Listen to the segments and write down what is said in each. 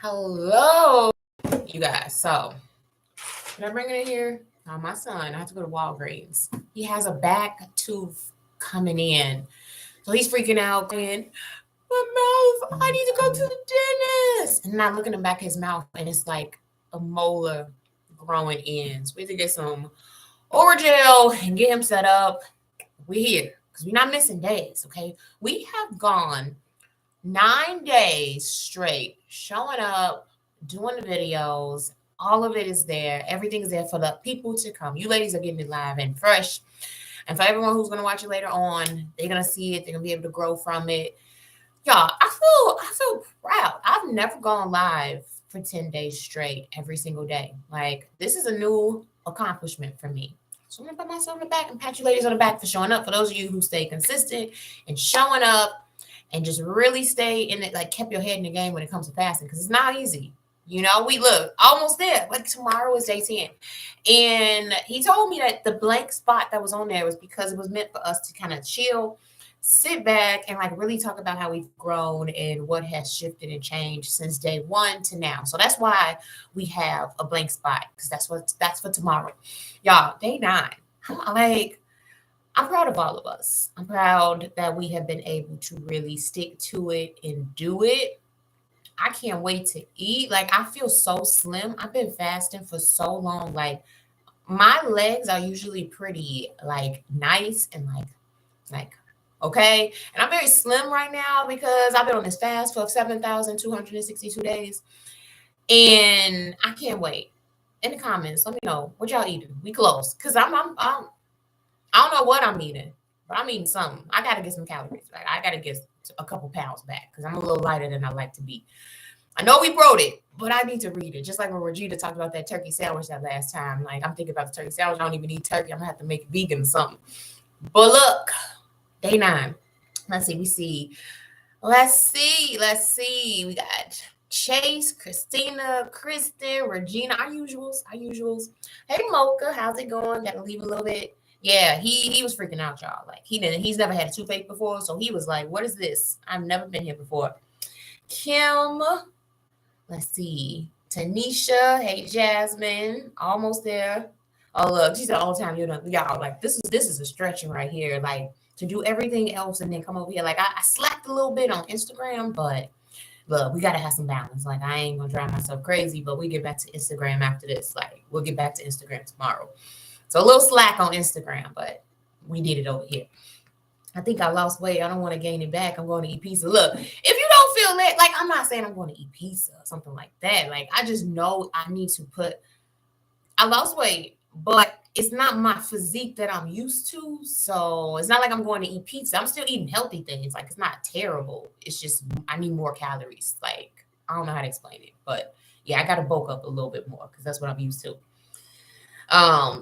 Hello, you guys. So, did I bring it in here? My son, I have to go to Walgreens. He has a back tooth coming in. So he's freaking out, going, my mouth, I need to go to the dentist. And I look in the back of his mouth, and it's like a molar growing in. So we have to get some oral gel and get him set up. We're here because we're not missing days, okay? We have gone 9 days straight showing up, doing the videos. All of it is there. Everything is there for the people to come. You ladies are getting it live and fresh. And for everyone who's going to watch it later on, they're going to see it. They're going to be able to grow from it. Y'all, I feel proud. I've never gone live for 10 days straight every single day. Like, this is a new accomplishment for me. So I'm going to pat myself on the back and pat you ladies on the back for showing up. For those of you who stay consistent and showing up, and just really stay in it, like kept your head in the game when it comes to fasting, because it's not easy. We look almost there. Like tomorrow is day 10. And he told me that the blank spot that was on there was because it was meant for us to kind of chill, sit back, and like really talk about how we've grown and what has shifted and changed since day one to now. So that's why we have a blank spot, because that's for tomorrow. Y'all, day 9. I'm proud of all of us. I'm proud that we have been able to really stick to it and do it. I can't wait to eat. Like, I feel so slim. I've been fasting for so long. Like, my legs are usually pretty like nice and like okay. And I'm very slim right now because I've been on this fast for 7,262 days. And I can't wait. In the comments, let me know what y'all eating. We close. Cause I'm I don't know what I'm eating, but I'm eating something. I got to get some calories. Like, I got to get a couple pounds back because I'm a little lighter than I like to be. I know we wrote it, but I need to read it. Just like when Regina talked about that turkey sandwich that last time. Like, I'm thinking about the turkey sandwich. I don't even eat turkey. I'm going to have to make it vegan or something. But look, day 9. Let's see. Let's see. We got Chase, Christina, Kristen, Regina, our usuals. Hey, Mocha, how's it going? Got to leave a little bit. Yeah, he was freaking out, y'all. Like, he's never had a toothache before, so he was like, what is this? I've never been here before. Kim, let's see. Tanisha, hey, Jasmine, almost there. Oh, look, she's the all time, y'all, like, this is a stretching right here. Like, to do everything else and then come over here. Like, I slacked a little bit on Instagram, but look, we got to have some balance. Like, I ain't going to drive myself crazy, but we get back to Instagram after this. Like, we'll get back to Instagram tomorrow. So a little slack on Instagram, but we did it over here. I think I lost weight. I don't want to gain it back. I'm going to eat pizza. Look, if you don't feel that, like, I'm not saying I'm going to eat pizza or something like that. Like, I just know I need to I lost weight, but it's not my physique that I'm used to. So it's not like I'm going to eat pizza. I'm still eating healthy things. Like, it's not terrible. It's just I need more calories. Like, I don't know how to explain it, but yeah, I got to bulk up a little bit more because that's what I'm used to.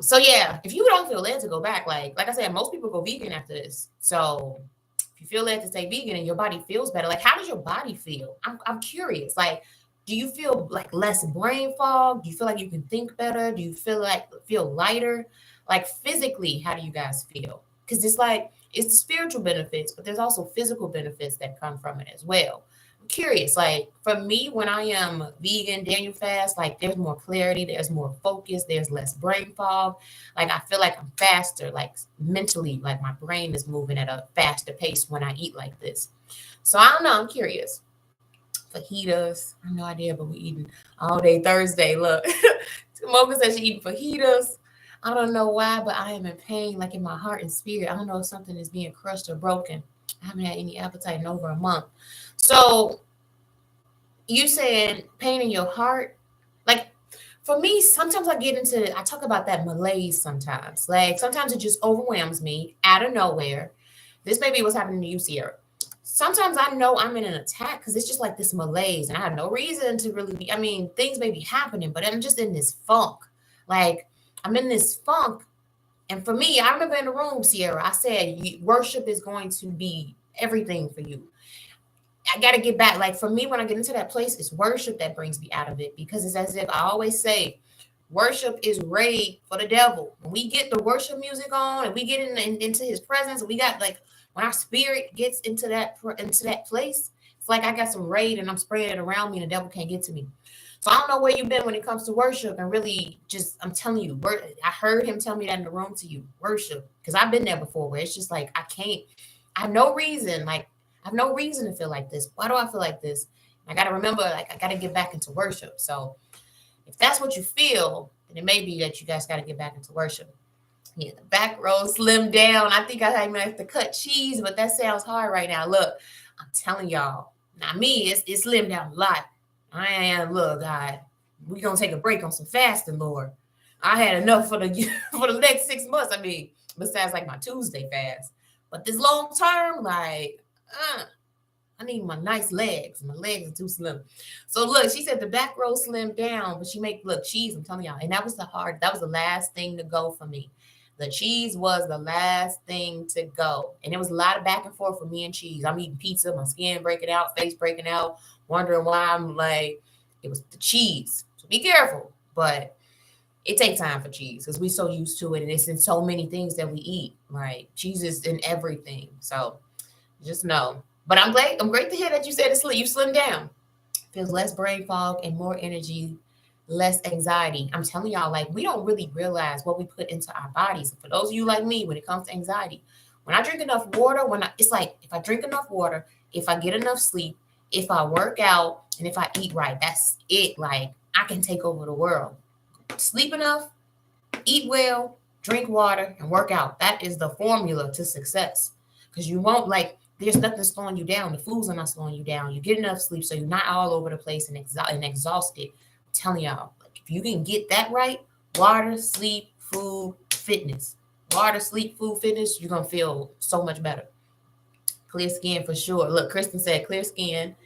So yeah, if you don't feel led to go back, like I said, most people go vegan after this. So if you feel led to stay vegan and your body feels better, like, how does your body feel? I'm curious. Like, do you feel like less brain fog? Do you feel like you can think better? Do you feel lighter? Like, physically, how do you guys feel? Because it's the spiritual benefits, but there's also physical benefits that come from it as well. Curious, like, for me, when I am vegan, Daniel fast, like, there's more clarity, there's more focus, there's less brain fog. Like, I feel like I'm faster, like, mentally, like, my brain is moving at a faster pace when I eat like this. So I don't know, I'm curious. Fajitas, I have no idea, but we eating all day Thursday. Look, Mocha says she eating fajitas. I don't know why, but I am in pain, like, in my heart and spirit. I don't know if something is being crushed or broken. I haven't had any appetite in over a month. So you said pain in your heart. Like, for me, sometimes I talk about that malaise sometimes. Like, sometimes it just overwhelms me out of nowhere. This may be what's happening to you, Sierra. Sometimes I know I'm in an attack because it's just like this malaise and I have no reason to really be. I mean, things may be happening, but I'm just in this funk. Like, I'm in this funk. And for me, I remember in the room, Sierra, I said, worship is going to be everything for you. I got to get back. Like, for me, when I get into that place, it's worship that brings me out of it, because it's as if I always say, worship is raid for the devil. When we get the worship music on and we get into his presence, we got, like, when our spirit gets into that place, It's like I got some raid and I'm spraying it around me and the devil can't get to me. So I don't know where you've been when it comes to worship and really just, I'm telling you, I heard him tell me that in the room to you, worship. Because I've been there before where it's just like, I have no reason, like, I have no reason to feel like this. Why do I feel like this? I got to remember, like, I got to get back into worship. So if that's what you feel, then it may be that you guys got to get back into worship. Yeah, the back row slimmed down. I think I might have to cut cheese, but that sounds hard right now. Look, I'm telling y'all, not me, it's slimmed down a lot. I am, look, God, we're going to take a break on some fasting, Lord. I had enough for the for the next 6 months. I mean, besides like my Tuesday fast. But this long term, like, I need my nice legs. My legs are too slim. So look, she said the back row slimmed down, but she look, cheese, I'm telling y'all. And that was the last thing to go for me. The cheese was the last thing to go. And it was a lot of back and forth for me and cheese. I'm eating pizza, my skin breaking out, face breaking out, wondering why I'm like, it was the cheese. So be careful. But it takes time for cheese because we're so used to it. And it's in so many things that we eat. Like cheese is in everything. So just know. But I'm great to hear that you said you slimmed down. Feels less brain fog and more energy, less anxiety. I'm telling y'all, like, we don't really realize what we put into our bodies. For those of you like me, when it comes to anxiety, when I drink enough water, it's like if I drink enough water, if I get enough sleep, if I work out, and if I eat right, that's it. Like, I can take over the world. Sleep enough, eat well, drink water, and work out. That is the formula to success. Because you won't, like, there's nothing slowing you down. The foods are not slowing you down. You get enough sleep so you're not all over the place and exhausted. I'm telling y'all, like, if you can get that right, water, sleep, food, fitness. Water, sleep, food, fitness, you're going to feel so much better. Clear skin for sure. Look, Kristen said clear skin.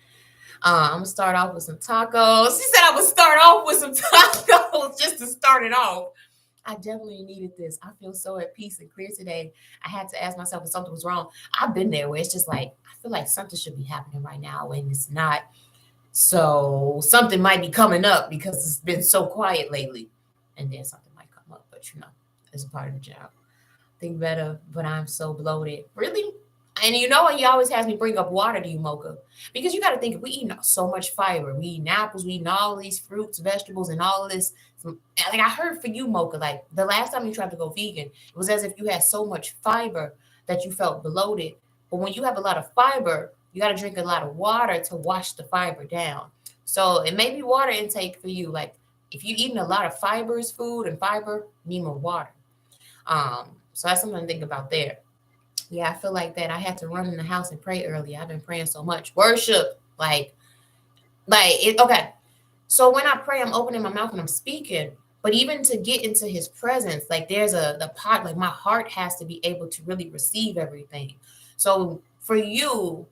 I'm going to start off with some tacos. She said I would start off with some tacos just to start it off. I definitely needed this. I feel so at peace and clear today. I had to ask myself if something was wrong. I've been there where it's just like, I feel like something should be happening right now and it's not. So something might be coming up because it's been so quiet lately. And then something might come up, but it's a part of the job. Think better, but I'm so bloated. Really? And you always has me bring up water to you, Mocha, because you got to think we eat so much fiber. We eat apples, we eat all these fruits, vegetables, and all of this. Like I heard for you, Mocha, like the last time you tried to go vegan, it was as if you had so much fiber that you felt bloated. But when you have a lot of fiber, you got to drink a lot of water to wash the fiber down. So it may be water intake for you. Like if you're eating a lot of fibrous food and fiber, you need more water. So that's something to think about there. Yeah, I feel like that. I had to run in the house and pray earlier. I've been praying so much. Worship, like it. Okay, so when I pray, I'm opening my mouth and I'm speaking. But even to get into His presence, like there's the pot. Like my heart has to be able to really receive everything. So for you,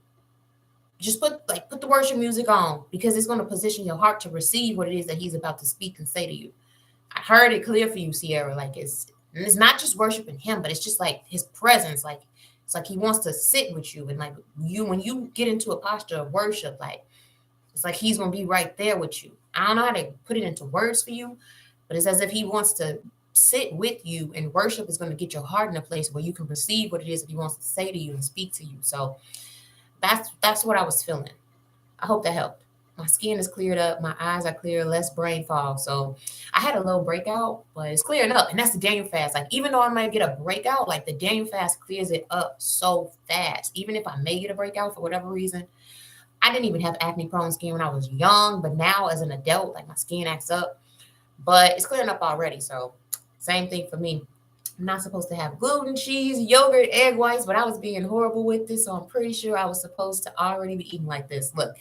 just put the worship music on because it's going to position your heart to receive what it is that He's about to speak and say to you. I heard it clear for you, Sierra. Like it's not just worshiping Him, but it's just like His presence. Like it's like He wants to sit with you, and like when you get into a posture of worship, like it's like He's gonna be right there with you. I don't know how to put it into words for you, but it's as if He wants to sit with you, and worship is going to get your heart in a place where you can receive what it is that He wants to say to you and speak to you. So that's what I was feeling. I hope that helped. My skin is cleared up. My eyes are clear, less brain fog. So I had a little breakout, but it's clearing up. And that's the Daniel fast. Like, even though I might get a breakout, like the Daniel fast clears it up so fast. Even if I may get a breakout for whatever reason, I didn't even have acne prone skin when I was young, but now as an adult, like my skin acts up. But it's clearing up already. So same thing for me. I'm not supposed to have gluten, cheese, yogurt, egg whites, but I was being horrible with this. So I'm pretty sure I was supposed to already be eating like this. Look,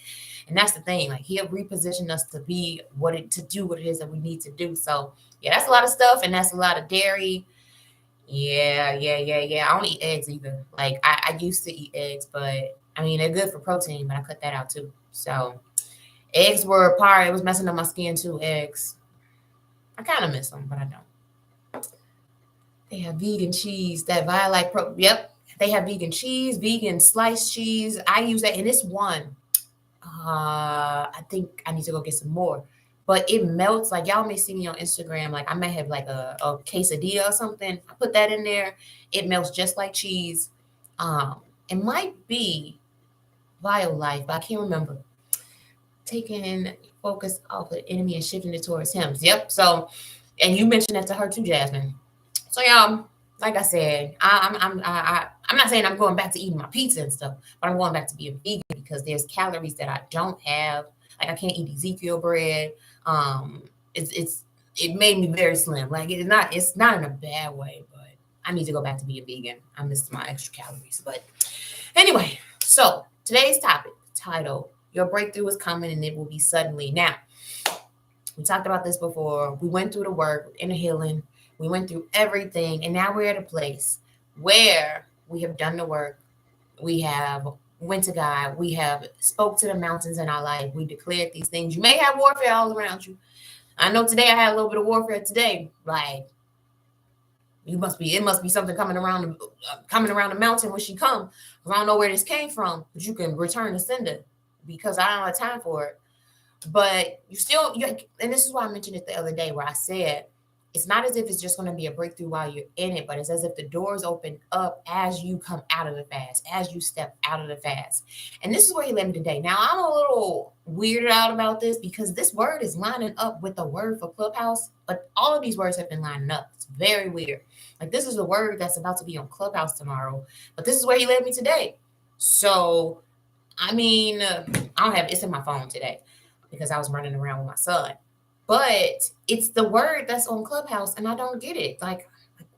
and that's the thing. Like He'll reposition us to be to do what it is that we need to do. So yeah, that's a lot of stuff, and that's a lot of dairy. Yeah. I don't eat eggs either. Like I used to eat eggs, but I mean they're good for protein, but I cut that out too. So eggs were a part. It was messing up my skin too. Eggs. I kind of miss them, but I don't. They have vegan cheese, that Violite Pro. Yep, they have vegan cheese, vegan sliced cheese. I use that, and it's one. I think I need to go get some more. But it melts. Like y'all may see me on Instagram. Like I may have like a quesadilla or something. I put that in there. It melts just like cheese. It might be vile life, but I can't remember. Taking focus off the enemy and shifting it towards him. Yep. So, and you mentioned that to her too, Jasmine. So y'all, like I said, I'm not saying I'm going back to eating my pizza and stuff, but I'm going back to being vegan because there's calories that I don't have. Like I can't eat Ezekiel bread. It made me very slim. Like it's not in a bad way, but I need to go back to being vegan. I missed my extra calories. But anyway, so today's topic title: Your breakthrough is coming and it will be suddenly. Now, we talked about this before. We went through the work, inner healing. We went through everything, and now we're at a place where we have done the work. We have went to God. We have spoke to the mountains in our life. We declared these things. You may have warfare all around you. I know today I had a little bit of warfare today. Like it must be something coming around the mountain when she come. I don't know where this came from, but you can return the sender because I don't have time for it. But and this is why I mentioned it the other day where I said it's not as if it's just going to be a breakthrough while you're in it, but it's as if the doors open up as you come out of the fast, as you step out of the fast. And this is where he led me today. Now, I'm a little weirded out about this because this word is lining up with the word for Clubhouse, but all of these words have been lining up. It's very weird. Like this is the word that's about to be on Clubhouse tomorrow, but this is where he led me today. So, I mean, it's in my phone today because I was running around with my son. But it's the word that's on Clubhouse, and I don't get it. Like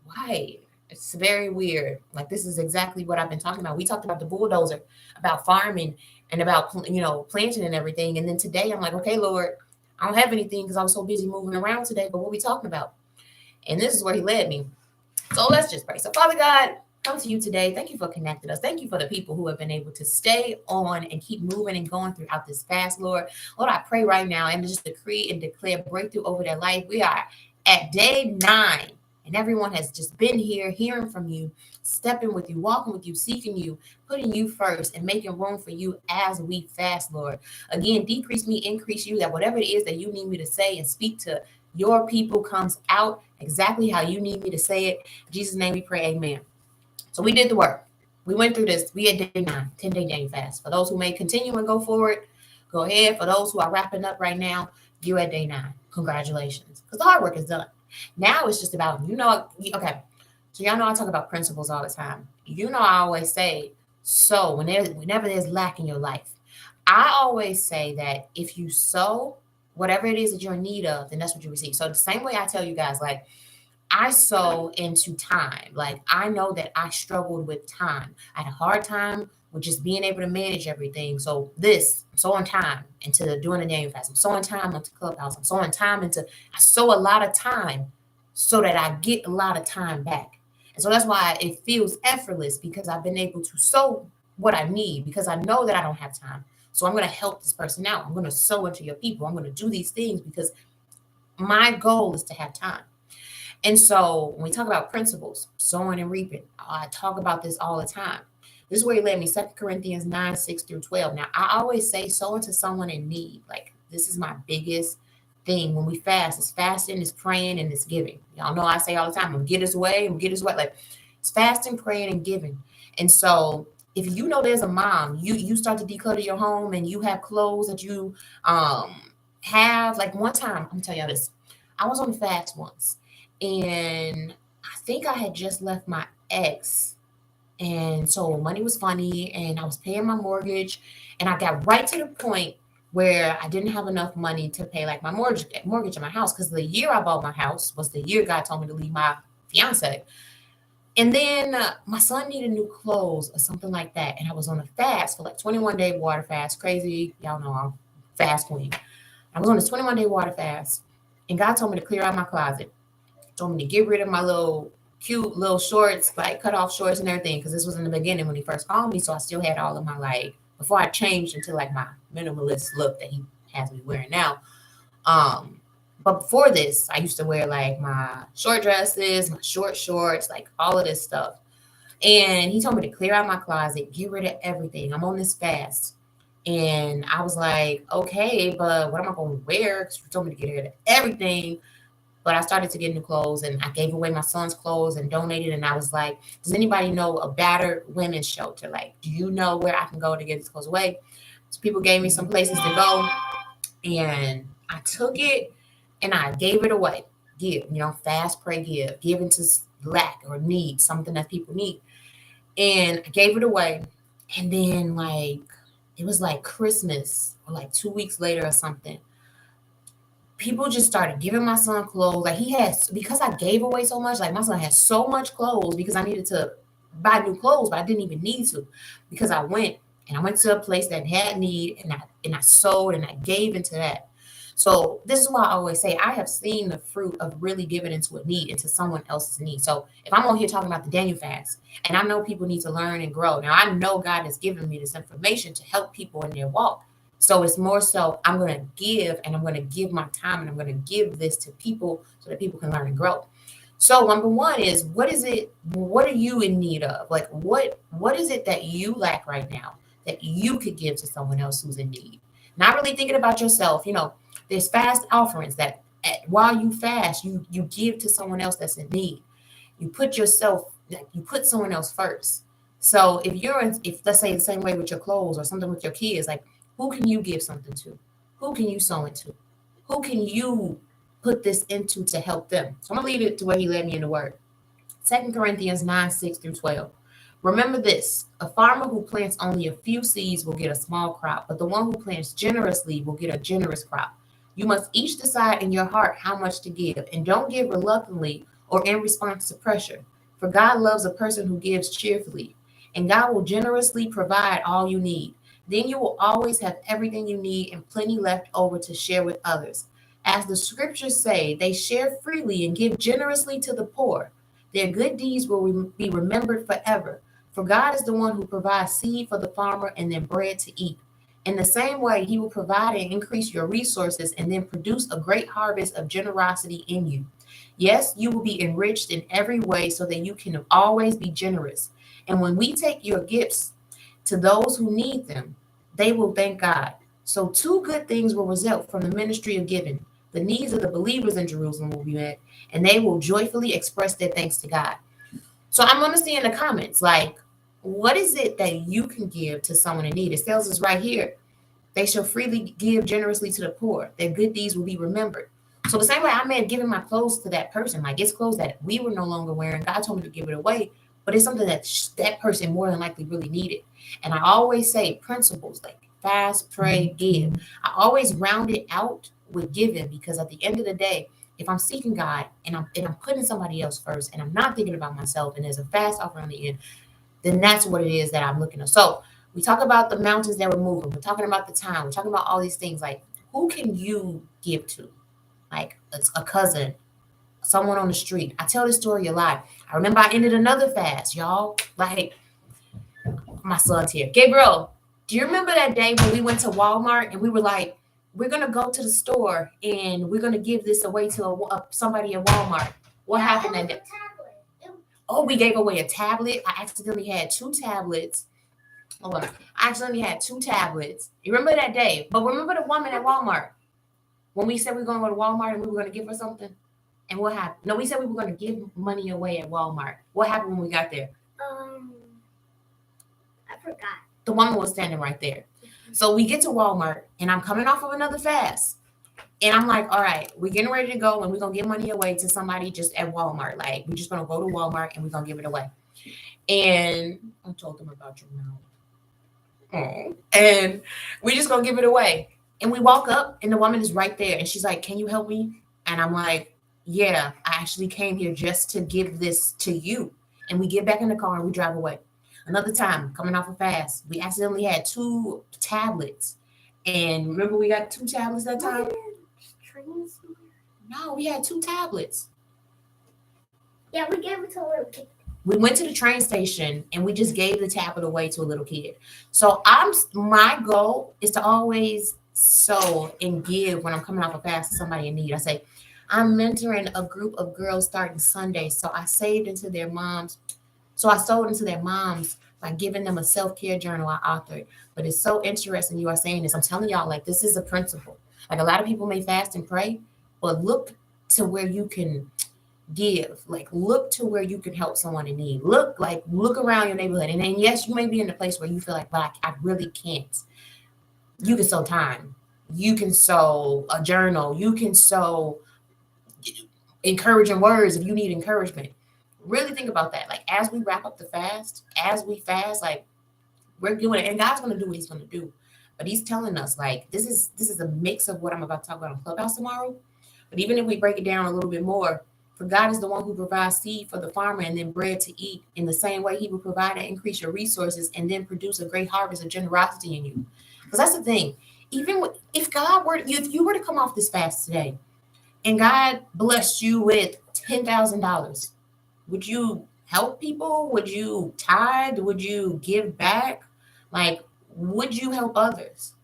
why? It's very weird. Like this is exactly what I've been talking about. We talked about the bulldozer, about farming, and about planting and everything. And then today I'm like, okay, Lord, I don't have anything because I was so busy moving around today. But what are we talking about? And this is where He led me. So let's just pray. So Father God, come to you today. Thank you for connecting us. Thank you for the people who have been able to stay on and keep moving and going throughout this fast, Lord. Lord, I pray right now and just decree and declare breakthrough over their life. We are at day 9, and everyone has just been here, hearing from you, stepping with you, walking with you, seeking you, putting you first, and making room for you as we fast, Lord. Again, decrease me, increase you, that whatever it is that you need me to say and speak to your people comes out exactly how you need me to say it. In Jesus' name we pray, amen. So we did the work. We went through this. We had day 9, 10-day Daniel fast. For those who may continue and go forward, go ahead. For those who are wrapping up right now, you're at day 9. Congratulations. Because the hard work is done. Now it's just about, okay. So y'all know I talk about principles all the time. I always say, so whenever there's lack in your life, I always say that if you sow whatever it is that you're in need of, then that's what you receive. So the same way I tell you guys, like, I sow into time. Like I know that I struggled with time. I had a hard time with just being able to manage everything. So I'm sowing time into doing the Daniel fast. I'm sowing time into Clubhouse. I'm sowing time I sow a lot of time so that I get a lot of time back. And so that's why it feels effortless because I've been able to sow what I need because I know that I don't have time. So I'm going to help this person out. I'm going to sow into your people. I'm going to do these things because my goal is to have time. And so when we talk about principles, sowing and reaping, I talk about this all the time. This is where He led me, 2 Corinthians 9, 6 through 12. Now, I always say sow into someone in need. Like, this is my biggest thing when we fast. It's fasting, it's praying, and it's giving. Y'all know I say all the time, I'm going to get His way. Like, it's fasting, praying, and giving. And so if you know there's a mom, you start to declutter your home and you have clothes that you have. Like, one time, I'm going to tell y'all this. I was on the fast once. And I think I had just left my ex. And so money was funny and I was paying my mortgage. And I got right to the point where I didn't have enough money to pay like my mortgage on my house. Because the year I bought my house was the year God told me to leave my fiance. And then my son needed new clothes or something like that. And I was on a fast for like 21-day water fast. Crazy. Y'all know I'm fast queen. I was on this 21-day water fast. And God told me to clear out my closet. Told me to get rid of my little cute little shorts, like cut off shorts and everything, because this was in the beginning when He first called me. So I still had all of my, like, before I changed into like my minimalist look that He has me wearing now. But before this, I used to wear like my short dresses, my short shorts, like all of this stuff. And He told me to clear out my closet, get rid of everything. I'm on this fast. And I was like, okay, but what am I going to wear? Because He told me to get rid of everything. But I started to get new clothes, and I gave away my son's clothes and donated. And I was like, does anybody know a battered women's shelter? Like, do you know where I can go to get this clothes away? So people gave me some places to go, and I took it and I gave it away. Give, fast, pray, give into lack or need, something that people need. And I gave it away. And then, like, it was like Christmas or like 2 weeks later or something. People just started giving my son clothes. Like, he has, because I gave away so much, like, my son had so much clothes because I needed to buy new clothes, but I didn't even need to, because I went to a place that had need, and I sold and I gave into that. So this is why I always say I have seen the fruit of really giving into a need, into someone else's need. So if I'm on here talking about the Daniel fast, and I know people need to learn and grow. Now I know God has given me this information to help people in their walk. So it's more so I'm going to give, and I'm going to give my time, and I'm going to give this to people so that people can learn and grow. So number one is, what is it? What are you in need of? Like, what is it that you lack right now that you could give to someone else who's in need? Not really thinking about yourself. There's fast offerings that while you fast, you give to someone else that's in need. You put someone else first. So if let's say the same way with your clothes or something with your kids, like, who can you give something to? Who can you sow into? Who can you put this into to help them? So I'm gonna leave it to where he led me in the word. 2 Corinthians 9:6-12. Remember this: a farmer who plants only a few seeds will get a small crop, but the one who plants generously will get a generous crop. You must each decide in your heart how much to give, and don't give reluctantly or in response to pressure. For God loves a person who gives cheerfully, and God will generously provide all you need. Then you will always have everything you need and plenty left over to share with others. As the scriptures say, they share freely and give generously to the poor. Their good deeds will be remembered forever. For God is the one who provides seed for the farmer and then bread to eat. In the same way, he will provide and increase your resources and then produce a great harvest of generosity in you. Yes, you will be enriched in every way so that you can always be generous. And when we take your gifts to those who need them, they will thank God. So two good things will result from the ministry of giving. The needs of the believers in Jerusalem will be met, and they will joyfully express their thanks to God. So I'm going to see in the comments, like, what is it that you can give to someone in need? It tells us right here, they shall freely give generously to the poor. Their good deeds will be remembered. So the same way I may have given my clothes to that person, like, it's clothes that we were no longer wearing. God told me to give it away, but it's something that that person more than likely really needed. And I always say principles like fast, pray, give. I always round it out with giving, because at the end of the day, if I'm seeking God and I'm putting somebody else first, and I'm not thinking about myself, and there's a fast offering on the end, then that's what it is that I'm looking at. So we talk about the mountains that we're moving. We're talking about the time. We're talking about all these things. Like, who can you give to? Like a cousin, someone on the street. I tell this story a lot. I remember I ended another fast, y'all. Like, my son's here. Gabriel, do you remember that day when we went to Walmart and we were like, we're going to go to the store and we're going to give this away to somebody at Walmart? What happened that day? Oh, we gave away a tablet. I accidentally had two tablets. Hold on. I accidentally had two tablets. You remember that day? But remember the woman at Walmart when we said we were going to go to Walmart and we were going to give her something? And what happened? No, we said we were going to give money away at Walmart. What happened when we got there? I forgot. The woman was standing right there. So we get to Walmart, and I'm coming off of another fast. And I'm like, all right, we're getting ready to go, and we're going to give money away to somebody just at Walmart. Like, we're just going to go to Walmart, and we're going to give it away. And I told them about your mouth. And we're just going to give it away. And we walk up, and the woman is right there. And she's like, can you help me? And I'm like, yeah, I actually came here just to give this to you. And we get back in the car, and we drive away. Another time, coming off a fast, we accidentally had two tablets. And remember, we got two tablets that time? No, we had two tablets. Yeah, we gave it to a little kid. We went to the train station and we just gave the tablet away to a little kid. So my goal is to always sow and give when I'm coming off a fast to somebody in need. I say, I'm mentoring a group of girls starting Sunday. So I saved into their moms. So I sold into their moms by giving them a self-care journal I authored. But it's so interesting you are saying this. I'm telling y'all, like, this is a principle. Like, a lot of people may fast and pray, but look to where you can give. Like, look to where you can help someone in need. Look around your neighborhood. And then, yes, you may be in a place where you feel like, but I really can't. You can sow time. You can sow a journal. You can sow encouraging words if you need encouragement. Really think about that. Like, as we wrap up the fast, as we fast, like, we're doing it, and God's going to do what He's going to do. But He's telling us, like, this is a mix of what I'm about to talk about on Clubhouse tomorrow. But even if we break it down a little bit more, for God is the one who provides seed for the farmer and then bread to eat. In the same way, He will provide and increase your resources and then produce a great harvest of generosity in you. Because that's the thing. Even if you were to come off this fast today, and God blessed you with $10,000, would you help people? Would you tithe? Would you give back? Like, would you help others?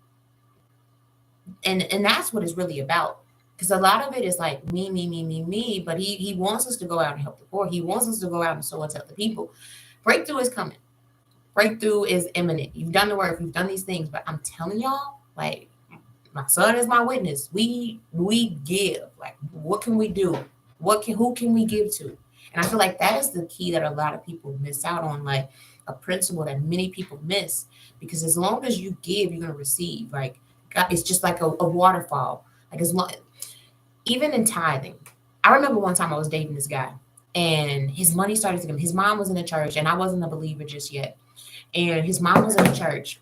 And that's what it's really about. Because a lot of it is like me. But he wants us to go out and help the poor. He wants us to go out and sow into other people. Breakthrough is coming. Breakthrough is imminent. You've done the work. You've done these things. But I'm telling y'all, like, my son is my witness. We give. Like, what can we do? Who can we give to? And I feel like that is the key that a lot of people miss out on, like a principle that many people miss. Because as long as you give, you're gonna receive. Like, God, it's just like a waterfall. Like, as long, even in tithing. I remember one time I was dating this guy, and his money started to come. His mom was in the church, and I wasn't a believer just yet. And his mom was in the church,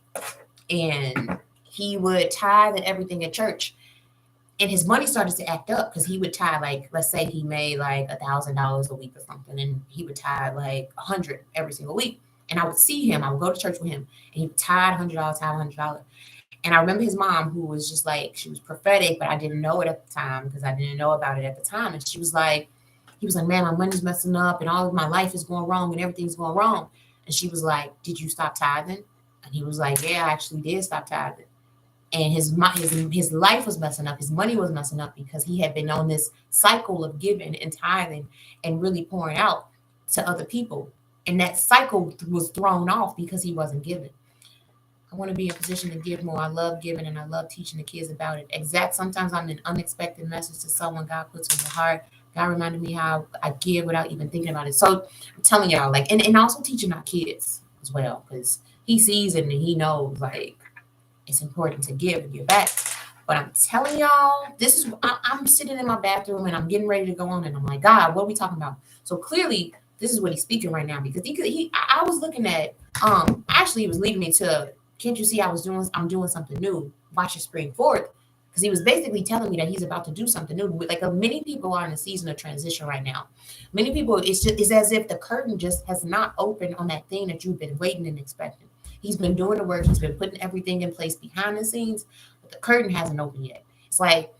and he would tithe and everything at church. And his money started to act up because he would tithe, like, let's say he made like $1,000 a week or something, and he would tithe like 100 every single week. And I would see him, I would go to church with him, and he would tithe $100. And I remember his mom, who was just like, she was prophetic, but I didn't know it at the time because I didn't know about it at the time. And she was like, he was like, man, my money's messing up and all of my life is going wrong and everything's going wrong. And she was like, did you stop tithing? And he was like, yeah, I actually did stop tithing. And his life was messing up. His money was messing up because he had been on this cycle of giving and tithing and really pouring out to other people. And that cycle was thrown off because he wasn't giving. I want to be in a position to give more. I love giving and I love teaching the kids about it. Sometimes I'm an unexpected message to someone God puts on your heart. God reminded me how I give without even thinking about it. So I'm telling y'all, like, and also teaching our kids as well, because He sees it and He knows, like, it's important to give and give back. But I'm telling y'all, I'm sitting in my bathroom and I'm getting ready to go on, and I'm like, God, what are we talking about? So clearly, this is what He's speaking right now, because I was looking at, actually, He was leading me to, can't you see I'm doing something new? Watch it spring forth. Because He was basically telling me that He's about to do something new. Like, many people are in a season of transition right now. Many people, it's as if the curtain just has not opened on that thing that you've been waiting and expecting. He's been doing the work. He's been putting everything in place behind the scenes, but the curtain hasn't opened yet. It's like,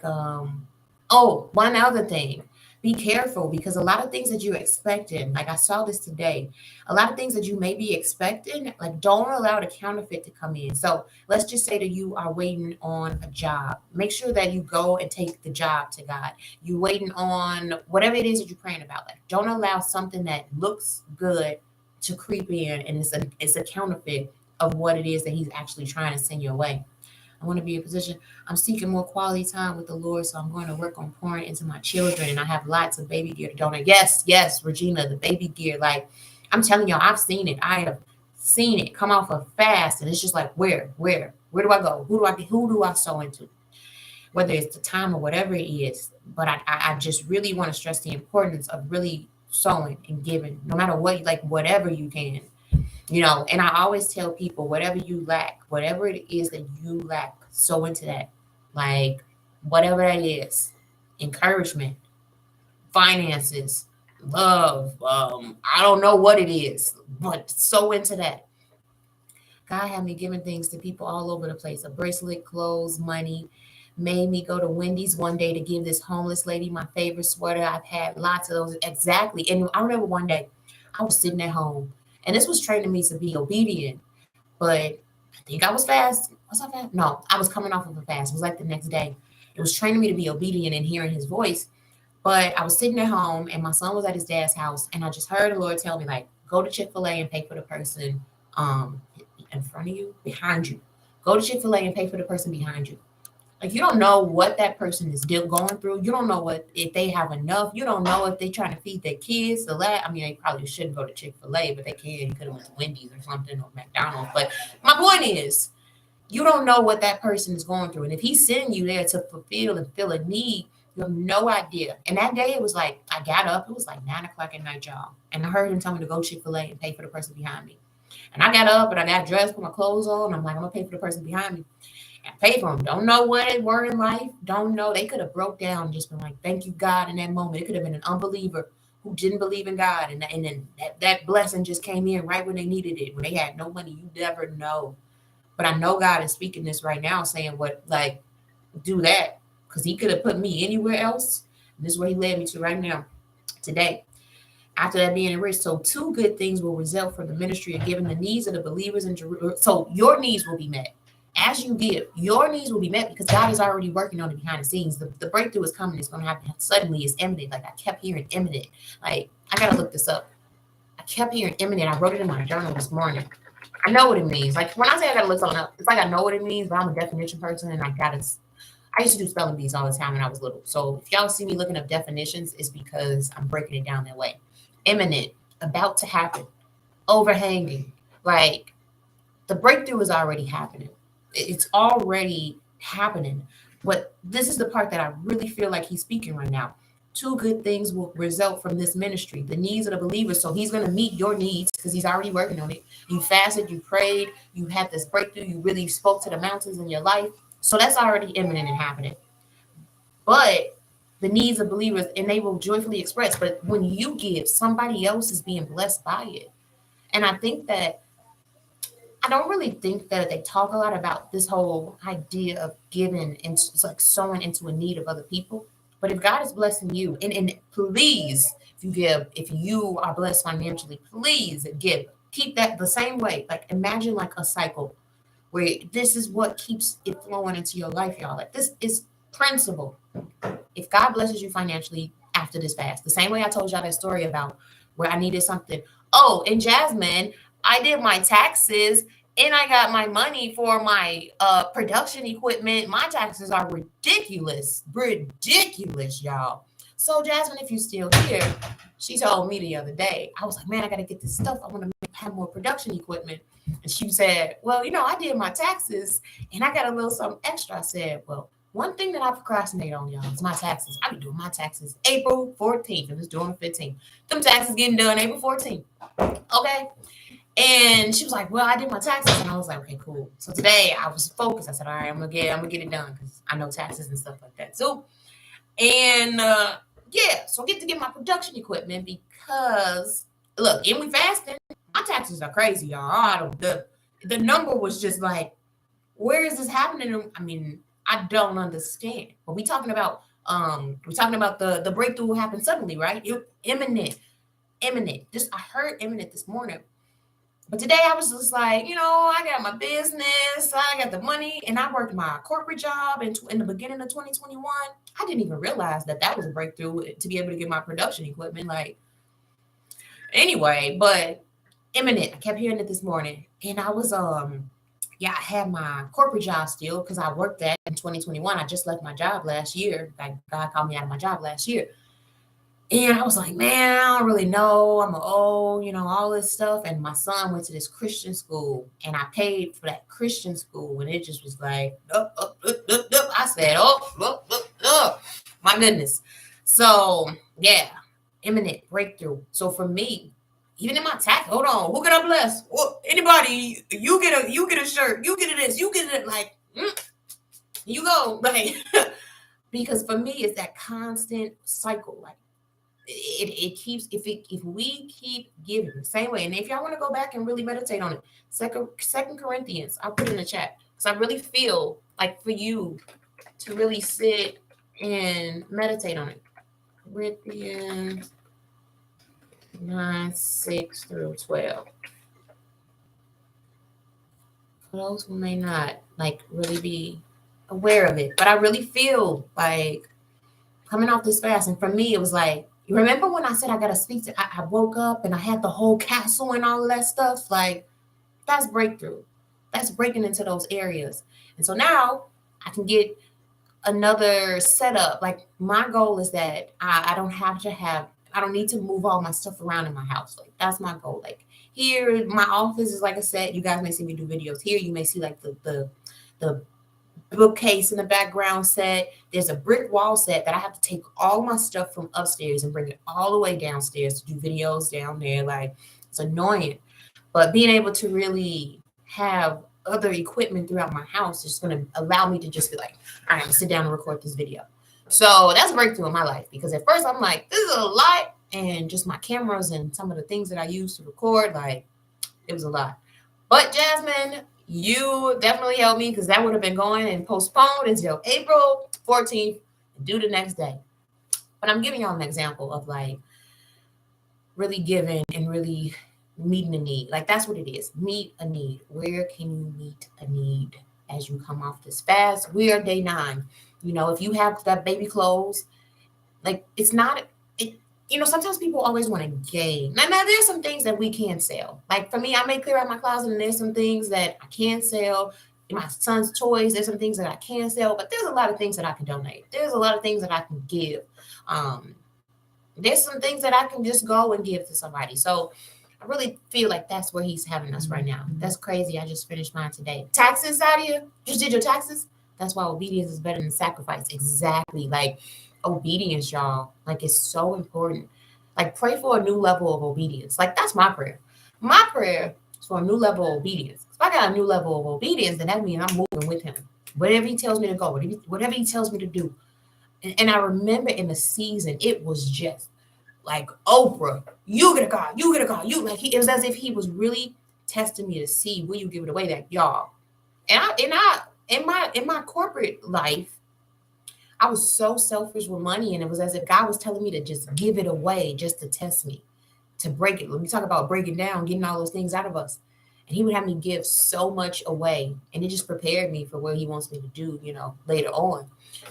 one other thing. Be careful, because a lot of things that you're expecting, like I saw this today, a lot of things that you may be expecting, like, don't allow the counterfeit to come in. So let's just say that you are waiting on a job. Make sure that you go and take the job to God. You're waiting on whatever it is that you're praying about. Like, don't allow something that looks good to creep in, and it's a counterfeit of what it is that He's actually trying to send your way. I want to be in a position. I'm seeking more quality time with the Lord, so I'm going to work on pouring into my children, and I have lots of baby gear to donate. Yes, Regina, the baby gear. Like, I'm telling y'all, I've seen it. I have seen it come off of fast, and it's just like, where do I go? Who do I sow into? Whether it's the time or whatever it is. But I just really want to stress the importance of really sowing and giving, no matter what, like, whatever you can. And I always tell people, whatever you lack, whatever it is that you lack, sow into that. Like, whatever that is, encouragement, finances, love, I don't know what it is, but sow into that. God had me giving things to people all over the place: a bracelet, clothes, money. Made me go to Wendy's one day to give this homeless lady my favorite sweater. I've had lots of those. Exactly. And I remember one day I was sitting at home, and this was training me to be obedient. But I think I was fast. Was I fast? No, I was coming off of a fast. It was like the next day. It was training me to be obedient and hearing His voice. But I was sitting at home, and my son was at his dad's house, and I just heard the Lord tell me, like, go to Chick-fil-A and pay for the person in front of you, behind you. Go to Chick-fil-A and pay for the person behind you. Like, you don't know what that person is still going through. You don't know what if they have enough. You don't know if they trying to feed their kids. I mean, they probably shouldn't go to Chick-fil-A, but they can. You could have went to Wendy's or something or McDonald's. But my point is, you don't know what that person is going through. And if he's sending you there to fulfill and fill a need, you have no idea. And that day it was like, I got up, it was like 9 o'clock at night, y'all. And I heard him tell me to go Chick-fil-A and pay for the person behind me. And I got up and I got dressed, put my clothes on. And I'm like, I'm gonna pay for the person behind me. And pay for them. Don't know what they were in life. Don't know. They could have broke down and just been like, thank you, God, in that moment. It could have been an unbeliever who didn't believe in God. And then that blessing just came in right when they needed it. When they had no money, you never know. But I know God is speaking this right now, saying do that. Because he could have put me anywhere else. And this is where he led me to right now, today. After that being enriched, so 2 good things will result from the ministry of giving the needs of the believers in Jerusalem. So your needs will be met. As you give, your needs will be met because God is already working on it behind the scenes. The breakthrough is coming. It's going to happen suddenly. It's imminent. Like, I kept hearing imminent. Like, I got to look this up. I kept hearing imminent. I wrote it in my journal this morning. I know what it means. Like, when I say I got to look something up, it's like I know what it means, but I'm a definition person and I used to do spelling bees all the time when I was little. So if y'all see me looking up definitions, it's because I'm breaking it down that way. Imminent, about to happen, overhanging. Like, the breakthrough is already happening. It's already happening. But this is the part that I really feel like he's speaking right now. 2 good things will result from this ministry, the needs of the believers. So he's going to meet your needs because he's already working on it. You fasted, you prayed, you had this breakthrough, you really spoke to the mountains in your life. So that's already imminent and happening. But the needs of believers, and they will joyfully express. But when you give, somebody else is being blessed by it. And I don't really think that they talk a lot about this whole idea of giving and it's like sowing into a need of other people. But if God is blessing you, and please, if you are blessed financially, please give. Keep that the same way. Like, imagine like a cycle where this is what keeps it flowing into your life, y'all. Like, this is principle. If God blesses you financially after this fast, the same way I told y'all that story about where I needed something. Oh, and Jasmine, I did my taxes and I got my money for my production equipment. My taxes are ridiculous, y'all. So Jasmine, if you're still here, she told me the other day, I was like, man, I got to get this stuff. I want to have more production equipment. And she said, well, I did my taxes and I got a little something extra. I said, well, one thing that I procrastinate on, y'all, is my taxes. I be doing my taxes April 14th. It was doing the 15th. Them taxes getting done April 14th. Okay. And she was like, well, I did my taxes. And I was like, okay, cool. So today I was focused. I said, all right, I'm gonna get it done because I know taxes and stuff like that. So, and so I get my production equipment because look, and we fasting. My taxes are crazy, y'all. The number was just like, where is this happening? I mean, I don't understand. But we're talking about the breakthrough will happen suddenly, right? Imminent. I heard imminent this morning. But today I was just like, I got my business, I got the money, and I worked my corporate job in the beginning of 2021. I didn't even realize that was a breakthrough to be able to get my production equipment. Like, anyway, but imminent. I kept hearing it this morning, and I was I had my corporate job still because I worked that in 2021. I just left my job last year. Like, God called me out of my job last year. And I was like, man, I don't really know. I'm all this stuff. And my son went to this Christian school and I paid for that Christian school. And it just was like, I said, my goodness. So yeah, imminent breakthrough. So for me, even in my tax, hold on, who can I bless? Well, anybody, you get a shirt, you get this, you get it, like, you go, like, because for me, it's that constant cycle, like, it keeps if we keep giving the same way. And if y'all want to go back and really meditate on it, second Corinthians, I'll put it in the chat because I really feel like for you to really sit and meditate on it. Corinthians 9:6-12. For those who may not like really be aware of it, but I really feel like coming off this fast, and for me it was like, you remember when I said I gotta speak to, I woke up and I had the whole castle and all of that stuff? Like, that's breakthrough. That's breaking into those areas. And so now I can get another setup. Like my goal is that I don't need to move all my stuff around in my house. Like that's my goal. Like here, my office is like a set. You guys may see me do videos here. You may see like the bookcase in the background set. There's a brick wall set that I have to take all my stuff from upstairs and bring it all the way downstairs to do videos down there. Like it's annoying. But being able to really have other equipment throughout my house is going to allow me to just be like, all right, I'm going to sit down and record this video. So that's a breakthrough in my life because at first I'm like, this is a lot. And just my cameras and some of the things that I use to record, like it was a lot. But Jasmine, you definitely helped me because that would have been going and postponed until April 14th, due the next day. But I'm giving y'all an example of like really giving and really meeting a need. Like that's what it is. Meet a need. Where can you meet a need as you come off this fast? We are day 9. You know, if you have that baby clothes, like it's not it, you know, sometimes people always want to gain. Now there's some things that we can sell. Like for me, I may clear out my closet and there's some things that I can't sell. My son's toys, there's some things that I can sell, but there's a lot of things that I can donate. There's a lot of things that I can give. There's some things that I can just go and give to somebody. So I really feel like that's where he's having us right now. That's crazy. I just finished mine today. Taxes out here? You just did your taxes? That's why obedience is better than sacrifice. Exactly. Like obedience, y'all. Like it's so important. Like pray for a new level of obedience. Like that's my prayer. My prayer is for a new level of obedience. If I got a new level of obedience, then that means I'm moving with him. Whatever he tells me to go, whatever he tells me to do. And I remember in the season, it was just like Oprah, you get a car, you get a car, you like it was as if he was really testing me to see will you give it away that y'all. And I in my corporate life, I was so selfish with money, and it was as if God was telling me to just give it away just to test me, to break it. Let me talk about breaking down, getting all those things out of us. And he would have me give so much away, and it just prepared me for what he wants me to do, you know, later on.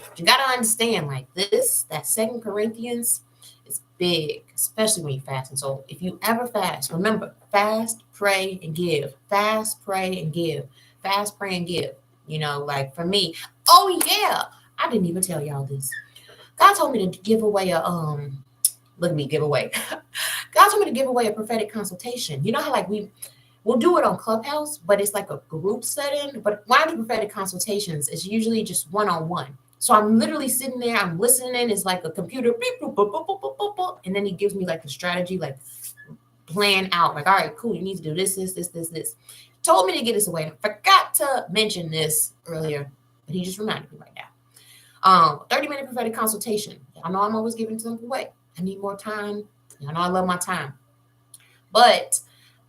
But you got to understand, like this, that Second Corinthians is big, especially when you fast. And so if you ever fast, remember, fast, pray, and give. Fast, pray, and give. Fast, pray, and give. You know, like for me, oh yeah, I didn't even tell y'all this. God told me to give away a look at me give away. God told me to give away a prophetic consultation. You know how like we'll do it on Clubhouse, but it's like a group setting. But one of the prophetic consultations is usually just one-on-one. So I'm literally sitting there, I'm listening. It's like a computer, beep, boop, boop, boop, boop, boop, boop, boop, and then he gives me like a strategy, like plan out. Like, all right, cool. You need to do this. Told me to get this away. I forgot to mention this earlier, but he just reminded me right now. 30-minute prophetic consultation. I know I'm always giving something away. I need more time. I know I love my time, but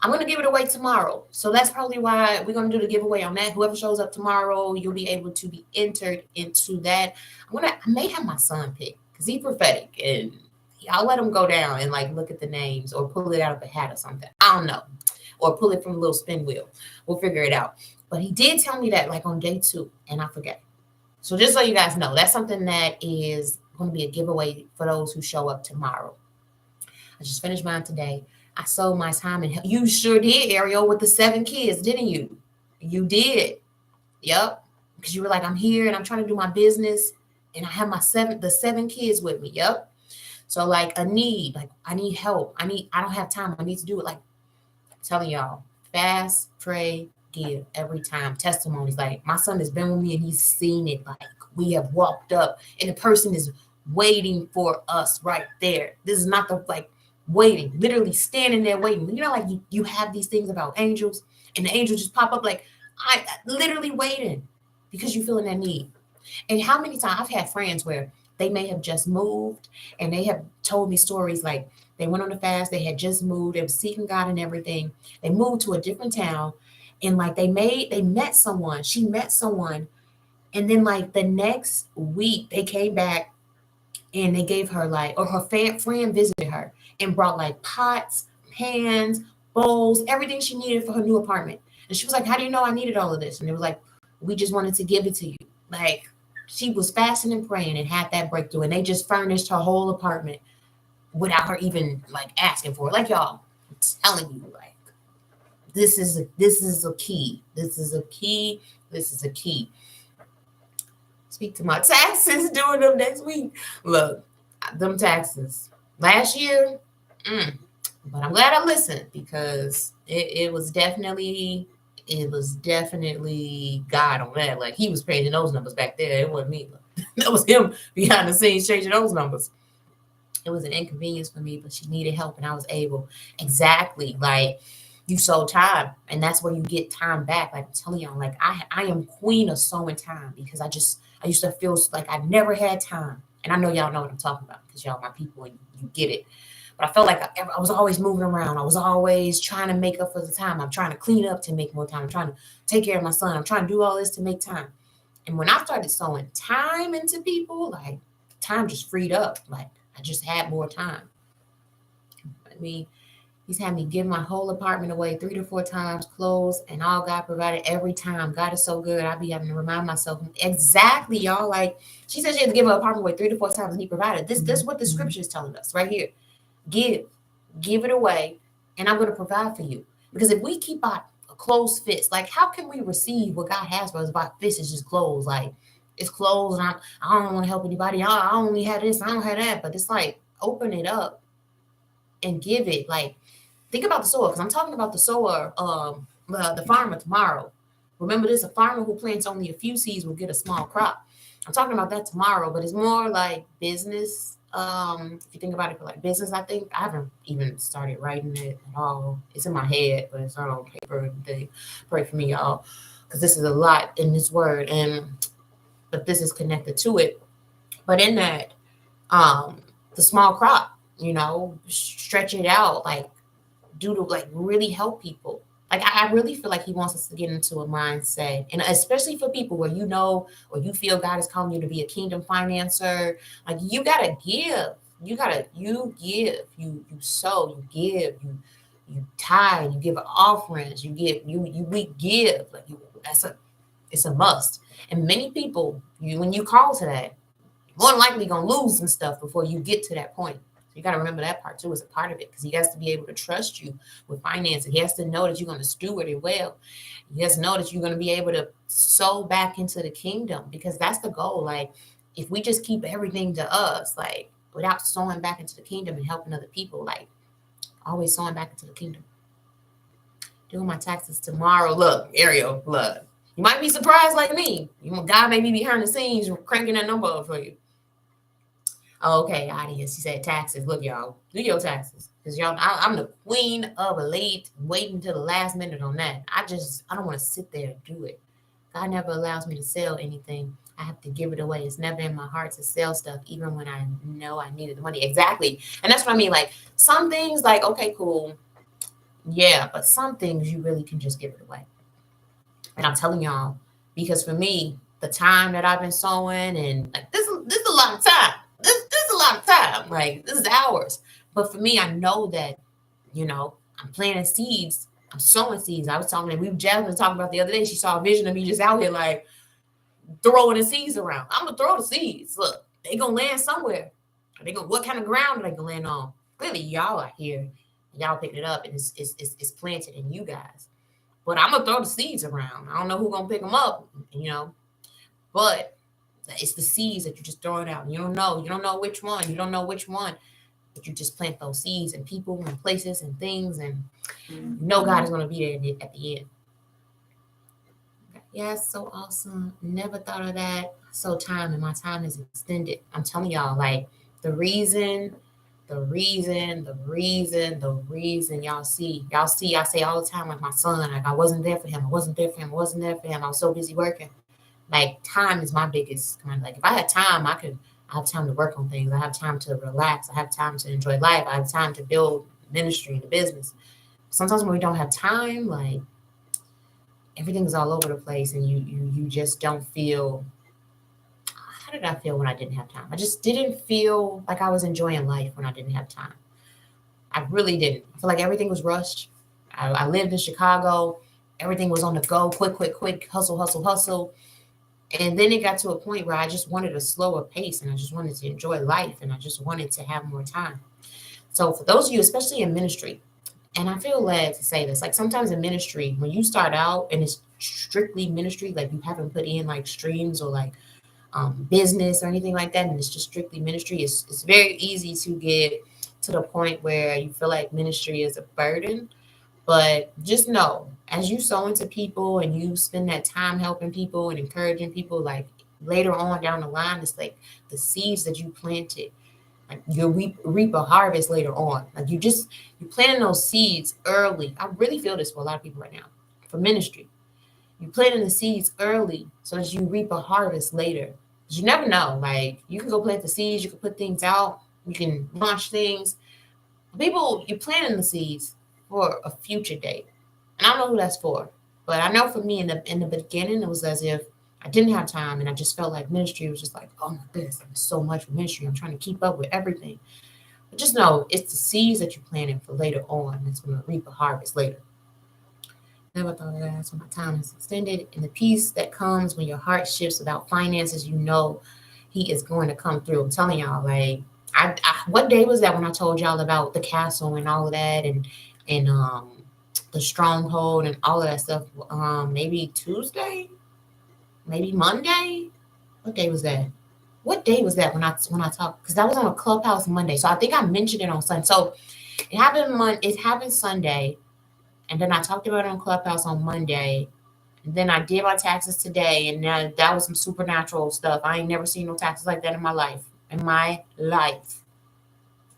I'm going to give it away tomorrow. So that's probably why we're going to do the giveaway on that. Whoever shows up tomorrow, you'll be able to be entered into that. I may have my son pick because he's prophetic, and I'll let him go down and like look at the names or pull it out of a hat or something. I don't know. Or pull it from a little spin wheel. We'll figure it out. But he did tell me that like on day 2, and I forget. So just so you guys know, that's something that is going to be a giveaway for those who show up tomorrow. I just finished mine today. I sold my time, and you sure did, Ariel, with the 7 kids, didn't you? You did. Yep. Because you were like, I'm here and I'm trying to do my business, and I have the 7 kids with me. Yep. So like a need, like I need help. I don't have time. I need to do it. Like I'm telling y'all, fast, pray, give every time. Testimonies. Like my son has been with me and he's seen it. Like we have walked up and the person is waiting for us right there. This is not the like waiting, literally standing there waiting. You know, like you have these things about angels, and the angels just pop up like I literally waiting because you feeling that need. And how many times I've had friends where they may have just moved and they have told me stories like they went on a fast, they had just moved, they were seeking God and everything. They moved to a different town, and like they met someone, she met someone, and then like the next week they came back and they gave her like, or her friend visited her and brought like pots, pans, bowls, everything she needed for her new apartment. And she was like, how do you know I needed all of this? And they were like, we just wanted to give it to you. Like she was fasting and praying and had that breakthrough, and they just furnished her whole apartment without her even like asking for it. Like y'all, I'm telling you, like this is a key. This is a key. speak to my taxes, doing them next week. Look, them taxes last year, but I'm glad I listened because it was definitely God on that. Like he was paying those numbers back there. It wasn't me. That was him behind the scenes changing those numbers. It was an inconvenience for me, but she needed help and I was able. Exactly. Like you sold time and that's where you get time back. Like I'm telling y'all, like I am queen of sewing time because I used to feel like I never had time. And I know y'all know what I'm talking about because y'all my people and you get it. But I felt like I was always moving around. I was always trying to make up for the time. I'm trying to clean up to make more time. I'm trying to take care of my son. I'm trying to do all this to make time. And when I started sewing time into people, like time just freed up. Like I just had more time. I mean, he's had me give my whole apartment away 3 to 4 times, clothes, and all God provided every time. God is so good. I be having to remind myself exactly, y'all. Like she said, she had to give her apartment away 3 to 4 times, and He provided. This is what the scripture is telling us right here. Give it away, and I'm going to provide for you. Because if we keep our closed fists, like how can we receive what God has for us if our fist is just closed? Like it's closed, and I don't want to help anybody. I only have this, I don't have that. But it's like open it up and give it. Like think about the sower, because I'm talking about the sower, the farmer tomorrow. Remember this: a farmer who plants only a few seeds will get a small crop. I'm talking about that tomorrow, but it's more like business. If you think about it for like business, I think I haven't even started writing it at all. It's in my head, but it's not on paper and thing. Pray for me, y'all, because this is a lot in this word, but this is connected to it. But in that, the small crop, stretch it out, like do to like really help people. Like I really feel like He wants us to get into a mindset, and especially for people where or you feel God is calling you to be a kingdom financer. Like you gotta give, you give, you sow, you give, you tithe, you give offerings, we give. Like it's a must. And many people, when you call to that, more than likely gonna lose some stuff before you get to that point. You got to remember that part too as a part of it, because He has to be able to trust you with finances. He has to know that you're going to steward it well. He has to know that you're going to be able to sow back into the kingdom, because that's the goal. Like if we just keep everything to us, like without sowing back into the kingdom and helping other people, like always sowing back into the kingdom. Doing my taxes tomorrow. Look, Ariel, look. You might be surprised like me. God may be behind the scenes cranking that number up for you. Okay, audience. He said taxes. Look, y'all, do your taxes. Because y'all, I'm the queen of late, waiting till the last minute on that. I don't want to sit there and do it. God never allows me to sell anything. I have to give it away. It's never in my heart to sell stuff, even when I know I needed the money. Exactly. And that's what I mean. Like some things, like, okay, cool. Yeah, but some things you really can just give it away. And I'm telling y'all, because for me, the time that I've been sewing, and like this is a lot of time. This is a lot of time. Like this is hours. But for me, I know that, I'm planting seeds. I'm sowing seeds. I was talking to Jasmine was talking about the other day. She saw a vision of me just out here like throwing the seeds around. I'm gonna throw the seeds. Look, they gonna land somewhere. What kind of ground are they gonna land on? Clearly, y'all are here. Y'all picking it up, and it's planted in you guys. But I'm gonna throw the seeds around. I don't know who's gonna pick them up, but it's the seeds that you're just throwing out. You don't know which one. You don't know which one. But you just plant those seeds in people and places and things, and God is gonna be there at the end. Yeah, it's so awesome. Never thought of that. So time, and my time is extended. I'm telling y'all, like the reason y'all see, I say all the time, like my son, like I wasn't there for him. I wasn't there for him. I was so busy working. Like time is my biggest kind of, like if I had time, I have time to work on things. I have time to relax. I have time to enjoy life. I have time to build ministry and the business. Sometimes when we don't have time, like everything's all over the place, and you just don't feel. How did I feel when I didn't have time? I just didn't feel like I was enjoying life when I didn't have time. I really didn't. I feel like everything was rushed. I lived in Chicago. Everything was on the go, quick, hustle. And then it got to a point where I just wanted a slower pace, and I just wanted to enjoy life, and I just wanted to have more time. So for those of you, especially in ministry, and I feel led to say this, like sometimes in ministry, when you start out and it's strictly ministry, like you haven't put in like streams or like business or anything like that, and it's just strictly ministry, it's very easy to get to the point where you feel like ministry is a burden. But just know, as you sow into people and you spend that time helping people and encouraging people, like later on down the line, it's like the seeds that you planted, like you'll reap a harvest later on. Like you planting those seeds early. I really feel this for a lot of people right now for ministry. You planting the seeds early so that you reap a harvest later. 'Cause you never know. Like you can go plant the seeds, you can put things out, you can launch things. People, you're planting the seeds for a future date. And I don't know who that's for. But I know for me in the beginning, it was as if I didn't have time and I just felt like ministry was just like, oh my goodness, there's so much for ministry. I'm trying to keep up with everything. But just know it's the seeds that you're planting for later on that's going to reap a harvest later. Never thought of that. So my time is extended. And the peace that comes when your heart shifts about finances, you know he is going to come through. I'm telling y'all, like, what day was that when I told y'all about the castle and all of that and the stronghold and all of that stuff? Maybe Tuesday, maybe Monday. What day was that? What day was that when I talked? Because that was on a Clubhouse Monday. So I think I mentioned it on Sunday. So it happened Sunday. And then I talked about it on Clubhouse on Monday. And then I did my taxes today. And that was some supernatural stuff. I ain't never seen no taxes like that in my life.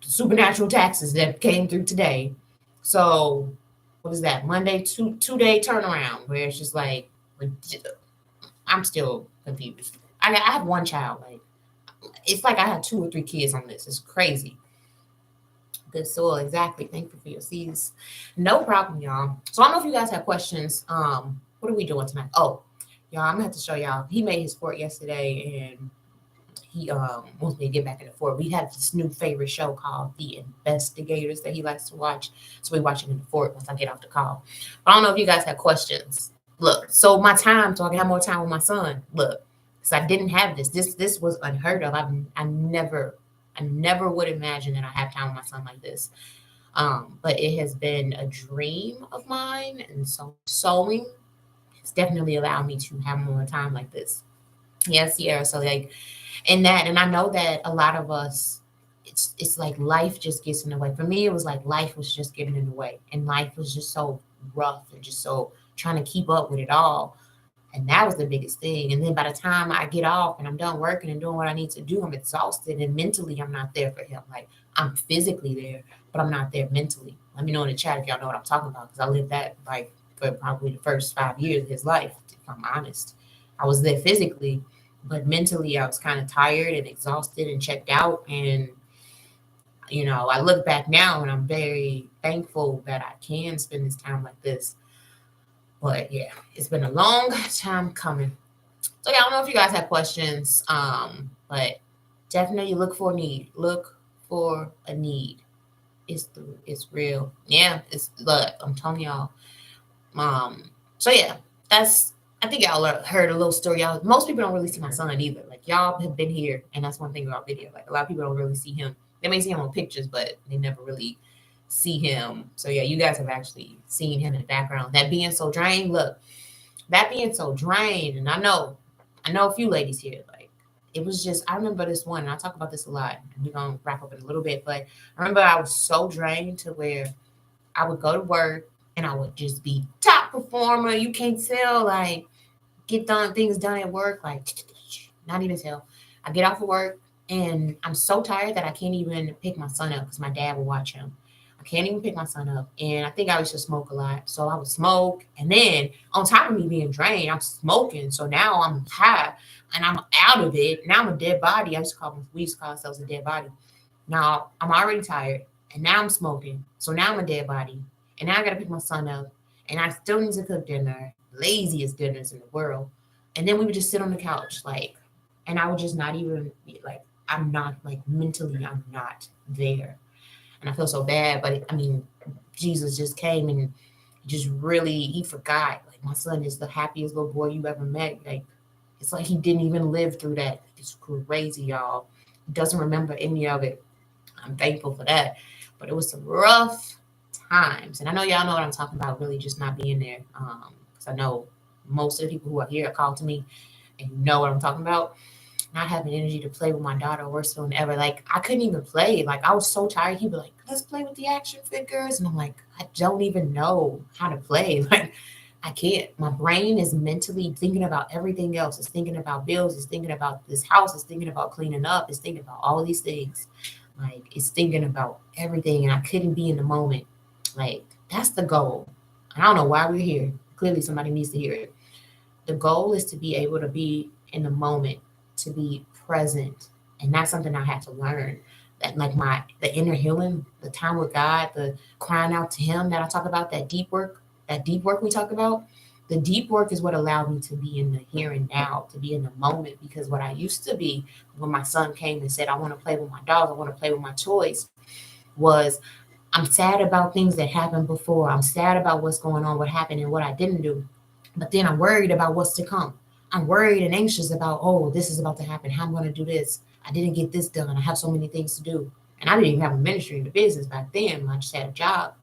Supernatural taxes that came through today. So what is that? Monday, two-day turnaround where it's just like, I'm still confused. I have one child. Like, it's like I had 2 or 3 kids on this. It's crazy. Good soil, exactly. Thank you for your seeds. No problem, y'all. So I don't know if you guys have questions. What are we doing tonight? Oh, y'all, I'm gonna have to show y'all. He made his fort yesterday, and he wants me to get back in the fort. We have this new favorite show called The Investigators that he likes to watch. So we watch it in the fort once I get off the call. But I don't know if you guys have questions. Look, so my time, so I can have more time with my son. Look, because I didn't have this. This was unheard of. I never would imagine that I have time with my son like this. But it has been a dream of mine, and so sewing has definitely allowed me to have more time like this. Yes, Sierra. So like in that, and I know that a lot of us, it's like life just gets in the way. For me, it was like life was just getting in the way, and life was just so rough and just so trying to keep up with it all. And that was the biggest thing. And then by the time I get off and I'm done working and doing what I need to do, I'm exhausted and mentally I'm not there for him. Like I'm physically there, but I'm not there mentally. Let me know in the chat if y'all know what I'm talking about, because I lived that like for probably the first 5 years of his life, if I'm honest. I was there physically, but mentally I was kind of tired and exhausted and checked out. And I look back now and I'm very thankful that I can spend this time like this. But yeah, it's been a long time coming. So yeah, I don't know if you guys have questions, but definitely look for a need. Look for a need. It's real. Yeah, look, I'm telling y'all. So yeah, I think y'all heard a little story. Y'all, most people don't really see my son either. Like y'all have been here, and that's one thing about video. Like a lot of people don't really see him. They may see him on pictures, but they never really see him. So yeah, you guys have actually seen him in the background. That being so drained, look, that being so drained, and I know a few ladies here, like it was just, I remember this one, and I talk about this a lot, and we're gonna wrap up in a little bit, but I remember I was so drained to where I would go to work and I would just be top performer. You can't tell, like get things done at work, like not even tell. I get off of work and I'm so tired that I can't even pick my son up because my dad will watch him. I can't even pick my son up. And I think I used to smoke a lot. So I would smoke. And then on top of me being drained, I'm smoking. So now I'm high and I'm out of it. Now I'm a dead body. We used to call ourselves a dead body. Now I'm already tired. And now I'm smoking. So now I'm a dead body. And now I got to pick my son up. And I still need to cook dinner. Laziest dinners in the world. And then we would just sit on the couch, and I would just not even like, I'm not like mentally, I'm not there. And I feel so bad, but Jesus just came and just really, he forgot. Like my son is the happiest little boy you ever met. Like it's like he didn't even live through that. It's crazy, y'all. He doesn't remember any of it. I'm thankful for that. But it was some rough times. And I know y'all know what I'm talking about, really just not being there. Because I know most of the people who are here are called to me and you know what I'm talking about. not having energy to play with my daughter worse than ever. Like I couldn't even play. Like I was so tired. He'd be like, let's play with the action figures. And I'm like, I don't even know how to play. Like I can't. My brain is mentally thinking about everything else. It's thinking about bills. It's thinking about this house. It's thinking about cleaning up. It's thinking about all these things. Like it's thinking about everything. And I couldn't be in the moment. Like that's the goal. And I don't know why we're here. Clearly somebody needs to hear it. The goal is to be able to be in the moment, to be present. And that's something I had to learn. That like the inner healing, the time with God, the crying out to him that I talk about, that deep work we talk about. The deep work is what allowed me to be in the here and now, to be in the moment. Because what I used to be when my son came and said, I want to play with my dolls, I want to play with my toys, was I'm sad about things that happened before. I'm sad about what's going on, what happened, and what I didn't do. But then I'm worried about what's to come. I'm worried and anxious about, oh, this is about to happen. How I'm going to do this. I didn't get this done. I have so many things to do. And I didn't even have a ministry in the business back then. I just had a job.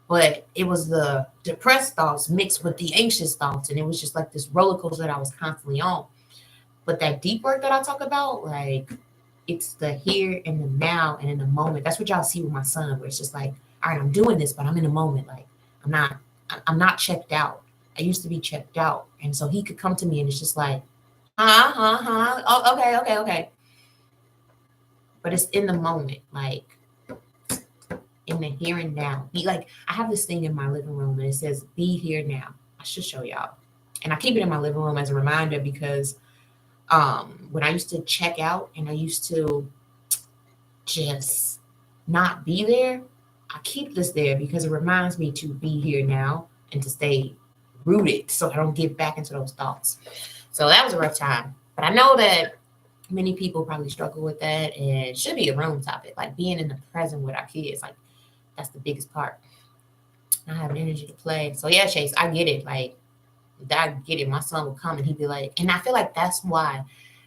But it was the depressed thoughts mixed with the anxious thoughts. And it was just like this roller coaster that I was constantly on. But that deep work that I talk about, like, it's the here and the now and in the moment. That's what y'all see with my son, where it's just like, all right, I'm doing this, but I'm in the moment. Like, I'm not checked out. I used to be checked out. And so he could come to me and it's just like, oh, okay, okay, okay. But it's in the moment, like in the here and now. I have this thing in my living room and it says, be here now. I should show y'all. And I keep it in my living room as a reminder because when I used to check out and I used to just not be there, I keep this there because it reminds me to be here now and to stay rooted so I don't get back into those thoughts. So that was a rough time. But I know that many people probably struggle with that and it should be a room topic, like being in the present with our kids. Like that's the biggest part. Not having energy to play. So yeah, Chase, I get it. Like I get it. My son would come and he'd be like, and I feel like that's why,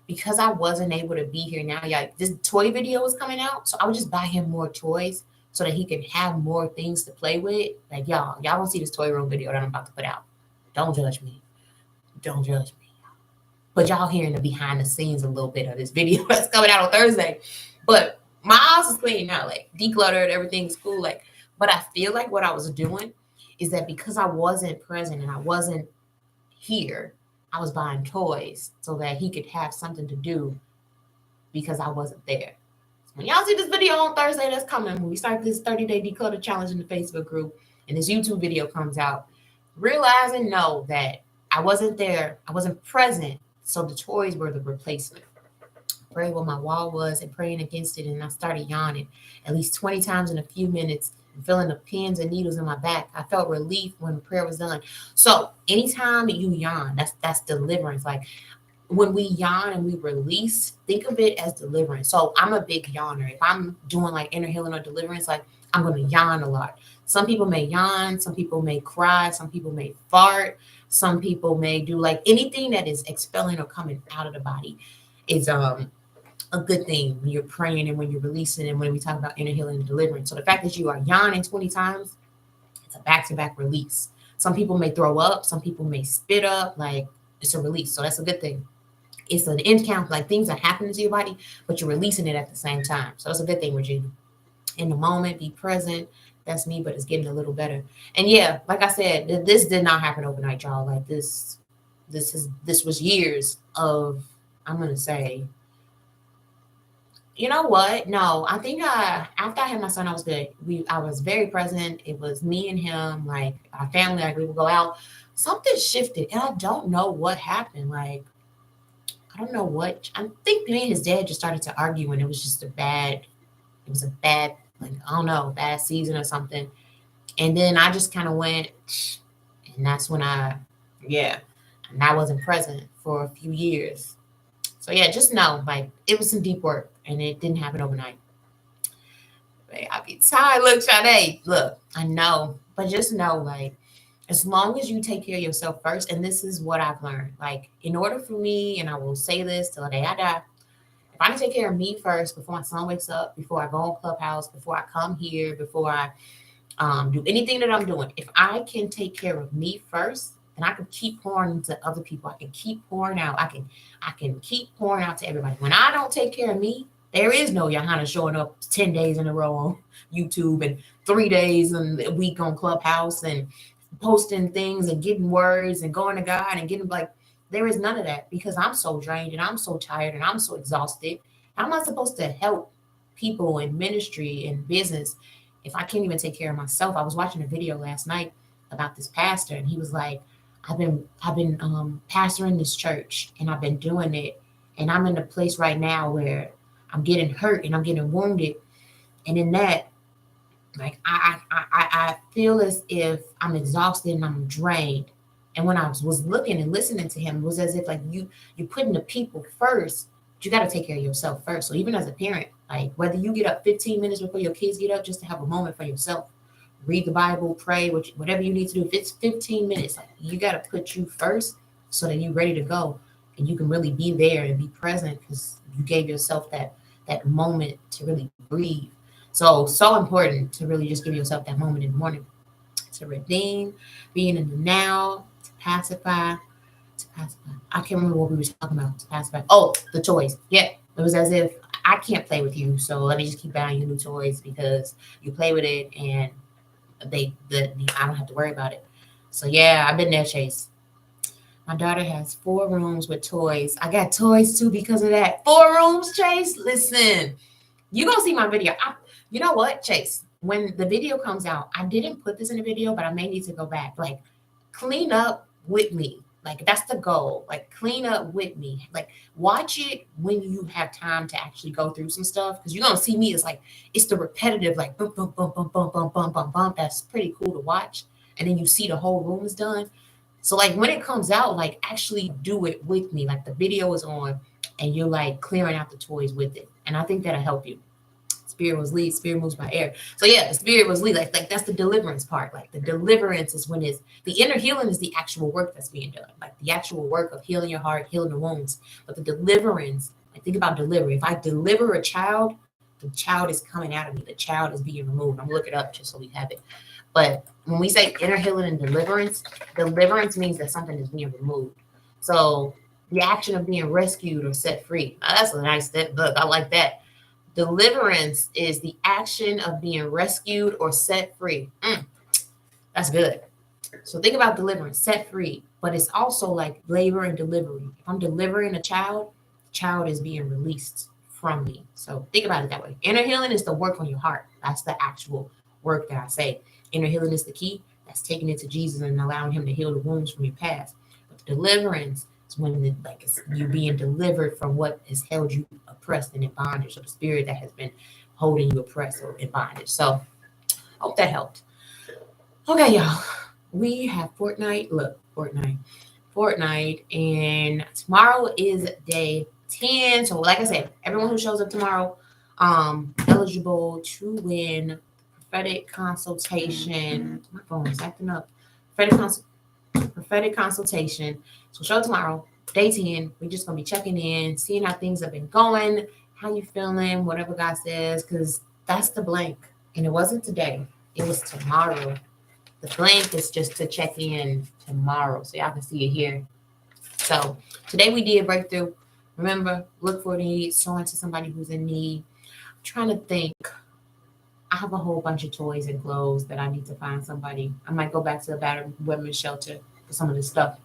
because I wasn't able to be here now. Yeah, this toy video was coming out, so I would just buy him more toys so that he could have more things to play with. Like y'all won't see this toy room video that I'm about to put out. Don't judge me. Don't judge me. But y'all hearing the behind the scenes a little bit of this video that's coming out on Thursday. But my house is clean now, like decluttered, everything's cool. Like, but I feel like what I was doing is that because I wasn't present and I wasn't here, I was buying toys so that he could have something to do because I wasn't there. So when y'all see this video on Thursday that's coming, when we start this 30-day declutter challenge in the Facebook group and this YouTube video comes out, realize and know that I wasn't there, I wasn't present, so the toys were the replacement. Praying what my wall was and praying against it, and I started yawning at least 20 times in a few minutes and feeling the pins and needles in my back. I felt relief when the prayer was done. So anytime you yawn, that's deliverance. Like when we yawn and we release, think of it as deliverance. So I'm a big yawner. If I'm doing like inner healing or deliverance, like I'm going to yawn a lot. Some people may yawn, some people may cry, some people may fart, some people may do like anything that is expelling or coming out of the body is a good thing when you're praying and when you're releasing and when we talk about inner healing and deliverance. So the fact that you are yawning 20 times, it's a back-to-back release. Some people may throw up, some people may spit up, like it's a release. So that's a good thing. It's an end count, like things are happening to your body, but you're releasing it at the same time. So that's a good thing, Regina. In the moment, be present. That's me, but it's getting a little better. And yeah, like I said, this did not happen overnight, y'all. Like this was years of, I'm gonna say, you know what? No, I think after I had my son, I was good. I was very present. It was me and him, like our family, like we would go out. Something shifted, and I don't know what happened. Like, I don't know what. I think me and his dad just started to argue, and it was just a bad, like, I don't know, bad season or something. And then I just kind of went, and that's when and I wasn't present for a few years. So yeah, just know, like, it was some deep work and it didn't happen overnight. I be tired. Look, Sade, look, I know, but just know, like, as long as you take care of yourself first, and this is what I've learned, like, in order for me, and I will say this till the day I die, if I can take care of me first before my son wakes up, before I go on Clubhouse, before I come here, before I do anything that I'm doing, if I can take care of me first, then I can keep pouring into other people. I can keep pouring out. I can keep pouring out to everybody. When I don't take care of me, there is no Johanna showing up 10 days in a row on YouTube and 3 days in a week on Clubhouse and posting things and getting words and going to God and getting like, there is none of that because I'm so drained and I'm so tired and I'm so exhausted. How am I supposed to help people in ministry and business if I can't even take care of myself? I was watching a video last night about this pastor, and he was like, I've been pastoring this church, and I've been doing it, and I'm in a place right now where I'm getting hurt and I'm getting wounded, and in that, like I feel as if I'm exhausted and I'm drained. And when I was looking and listening to him, it was as if like you're putting the people first. But you got to take care of yourself first. So even as a parent, like whether you get up 15 minutes before your kids get up just to have a moment for yourself, read the Bible, pray, whatever you need to do. If it's 15 minutes, like you got to put you first so that you're ready to go and you can really be there and be present because you gave yourself that moment to really breathe. So important to really just give yourself that moment in the morning to redeem, being in the now, to pacify. I can't remember what we were talking about. To pacify. Oh, the toys. Yeah, it was as if I can't play with you, so let me just keep buying you new toys because you play with it and I don't have to worry about it. So yeah, I've been there, Chase. My daughter has 4 rooms with toys. I got toys too because of that. 4 rooms, Chase. Listen, you gonna see my video. You know what, Chase? When the video comes out, I didn't put this in the video, but I may need to go back. Like, clean up with me. Like, that's the goal. Like, clean up with me. Like, watch it when you have time to actually go through some stuff. Because you're going to see me. It's the repetitive, like, bump, bump, bump, bump, bump, bump, bump, bump, bump. That's pretty cool to watch. And then you see the whole room is done. So, like, when it comes out, like, actually do it with me. Like, the video is on, and you're, like, clearing out the toys with it. And I think that'll help you. Spirit was lead, spirit moves by air. So yeah, the spirit was lead. Like that's the deliverance part. Like the deliverance is when the inner healing is the actual work that's being done. Like the actual work of healing your heart, healing the wounds. But the deliverance, like think about delivery. If I deliver a child, the child is coming out of me. The child is being removed. I'm gonna look it up just so we have it. But when we say inner healing and deliverance means that something is being removed. So the action of being rescued or set free. Now, that's a nice book. I like that. Deliverance is the action of being rescued or set free. That's good. So think about deliverance, set free, but it's also like labor and delivery. If I'm delivering a child, the child is being released from me. So think about it that way. Inner healing is the work on your heart. That's the actual work that I say. Inner healing is the key. That's taking it to Jesus and allowing him to heal the wounds from your past. But the deliverance is when it's you being delivered from what has held you oppressed and in bondage, or the spirit that has been holding you oppressed or in bondage. So I hope that helped. Okay, y'all. We have Fortnite. Look, Fortnite. And tomorrow is day 10. So like I said, everyone who shows up tomorrow, eligible to win prophetic consultation. My phone is acting up. Prophetic consultation. So show tomorrow, day 10. We're just gonna be checking in, seeing how things have been going, how you feeling, whatever God says, because that's the blank. And it wasn't today, it was tomorrow. The blank is just to check in tomorrow. So y'all can see it here. So today we did breakthrough. Remember, look for the need, sow into somebody who's in need. I'm trying to think. I have a whole bunch of toys and clothes that I need to find somebody. I might go back to the battered women's shelter for some of this stuff.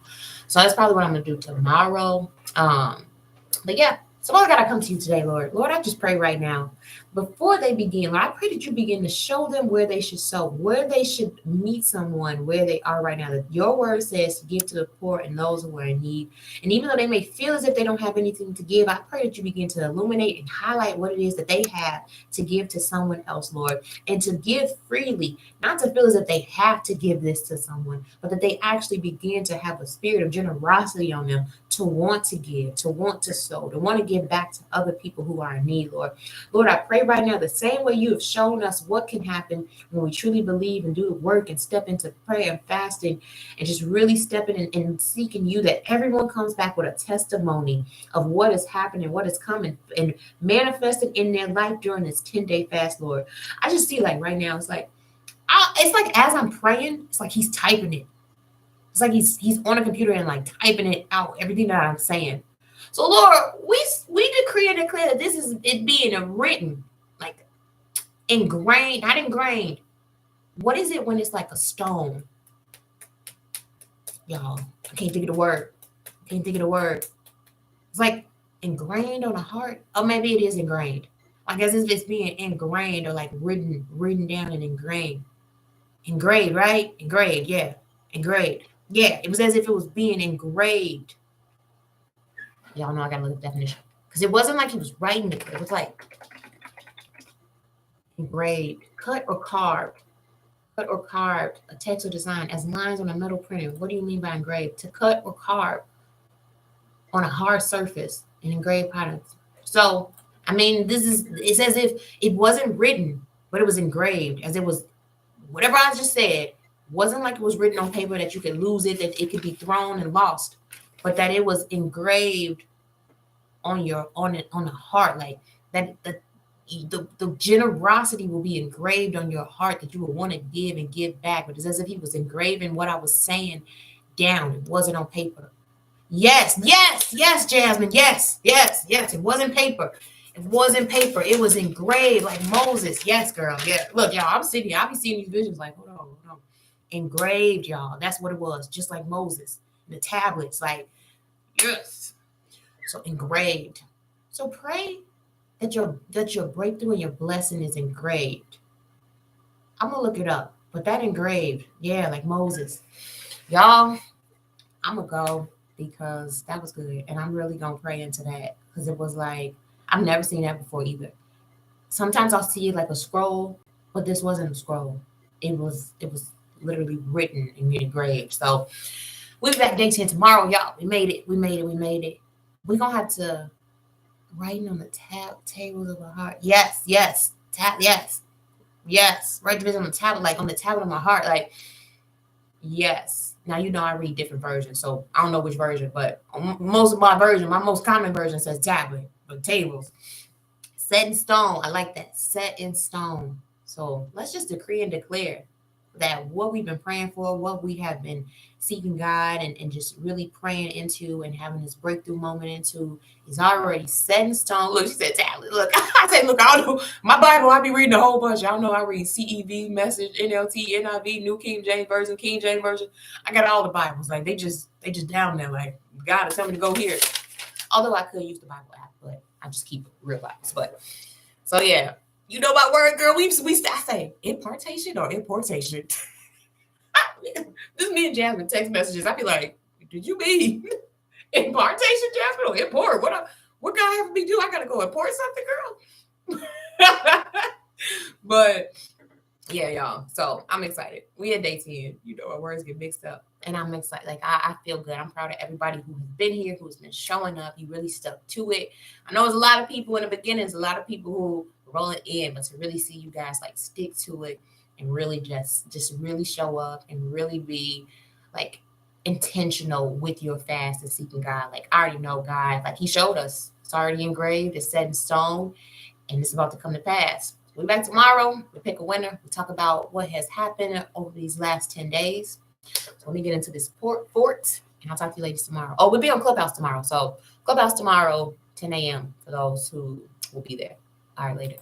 So that's probably what I'm going to do tomorrow. But yeah, so I got to come to you today, Lord. Lord, I just pray right now. Before they begin, Lord, I pray that you begin to show them where they should sow, where they should meet someone, where they are right now. That your word says to give to the poor and those who are in need. And even though they may feel as if they don't have anything to give, I pray that you begin to illuminate and highlight what it is that they have to give to someone else, Lord, and to give freely, not to feel as if they have to give this to someone, but that they actually begin to have a spirit of generosity on them, to want to give, to want to sow, to want to give back to other people who are in need, Lord. Lord, I pray right now the same way you have shown us what can happen when we truly believe and do the work and step into prayer and fasting and just really stepping and seeking you, that everyone comes back with a testimony of what is happening, what is coming and manifested in their life during this 10-day fast, Lord. I just see like right now, it's like as I'm praying, it's like he's typing it. It's like he's on a computer and like typing it out, everything that I'm saying. So Lord, we decree and declare that this is it being a written, like ingrained, not ingrained. What is it when it's like a stone? Y'all, I can't think of the word. Can't think of the word. It's like ingrained on the heart. Or maybe it is ingrained. I guess it's being ingrained or like written down and ingrained. Engraved, right? Engraved, yeah. Engraved. Yeah, it was as if it was being engraved. Y'all know I gotta look at the definition. Because it wasn't like he was writing it. It was like engraved, cut or carved. Cut or carved, a text or design as lines on a metal printing. What do you mean by engraved? To cut or carve on a hard surface and engraved patterns. So, I mean, it's as if it wasn't written, but it was engraved, as it was whatever I just said, wasn't like it was written on paper that you could lose it, that it could be thrown and lost, but that it was engraved on the heart, like that the generosity will be engraved on your heart, that you will want to give and give back. But it's as if he was engraving what I was saying down. It wasn't on paper. Yes, Jasmine. Yes. It wasn't paper. It wasn't paper. It was engraved like Moses. Yes, girl. Yeah. Look, y'all, I'm sitting here. I'll be seeing these visions like, hold on. Engraved, y'all. That's what it was. Just like Moses. The tablets, like, yes. So engraved. So pray that your breakthrough and your blessing is engraved. I'm gonna look it up. But that engraved, yeah, like Moses. Y'all, I'm gonna go because that was good. And I'm really gonna pray into that. Because it was like, I've never seen that before either. Sometimes I'll see like a scroll, but this wasn't a scroll. It was literally written and engraved. So we'll be back day 10 tomorrow, y'all. We made it. We're gonna have to writing on the tables of our heart. Yes. Write this on the tablet, like on the tablet of my heart. Like, yes. Now you know I read different versions, so I don't know which version, but most of my most common version says tablet, but tables. Set in stone. I like that. Set in stone. So let's just decree and declare that what we've been praying for, what we have been seeking God and just really praying into and having this breakthrough moment into is already set in stone. Look, she said tablet. Look, I said, look, I don't know. My Bible, I be reading a whole bunch. Y'all know I read CEV, Message, NLT, NIV, New King James Version, King James Version. I got all the Bibles. Like they just down there. Like God is telling me to go here. Although I could use the Bible app, but I just keep real Bibles. But so yeah. You know my word, girl. I say impartation or importation. This me and Jasmine text messages. I be like, did you mean impartation, Jasmine, or import? What God have me do? I gotta go import something, girl. But yeah, y'all. So I'm excited. We at day 10. You know, our words get mixed up. And I'm excited. Like I feel good. I'm proud of everybody who has been here, who's been showing up. You really stuck to it. I know there's a lot of people in the beginning, there's a lot of people who roll it in, but to really see you guys like stick to it and really just really show up and really be like intentional with your fast and seeking God. Like I already know God, like he showed us. It's already engraved, it's set in stone, and it's about to come to pass. We'll be back tomorrow. We pick a winner. We talk about what has happened over these last 10 days. So let me get into this fort, and I'll talk to you ladies tomorrow. Oh, we'll be on Clubhouse tomorrow. So Clubhouse tomorrow, 10 a.m. for those who will be there. All right, later.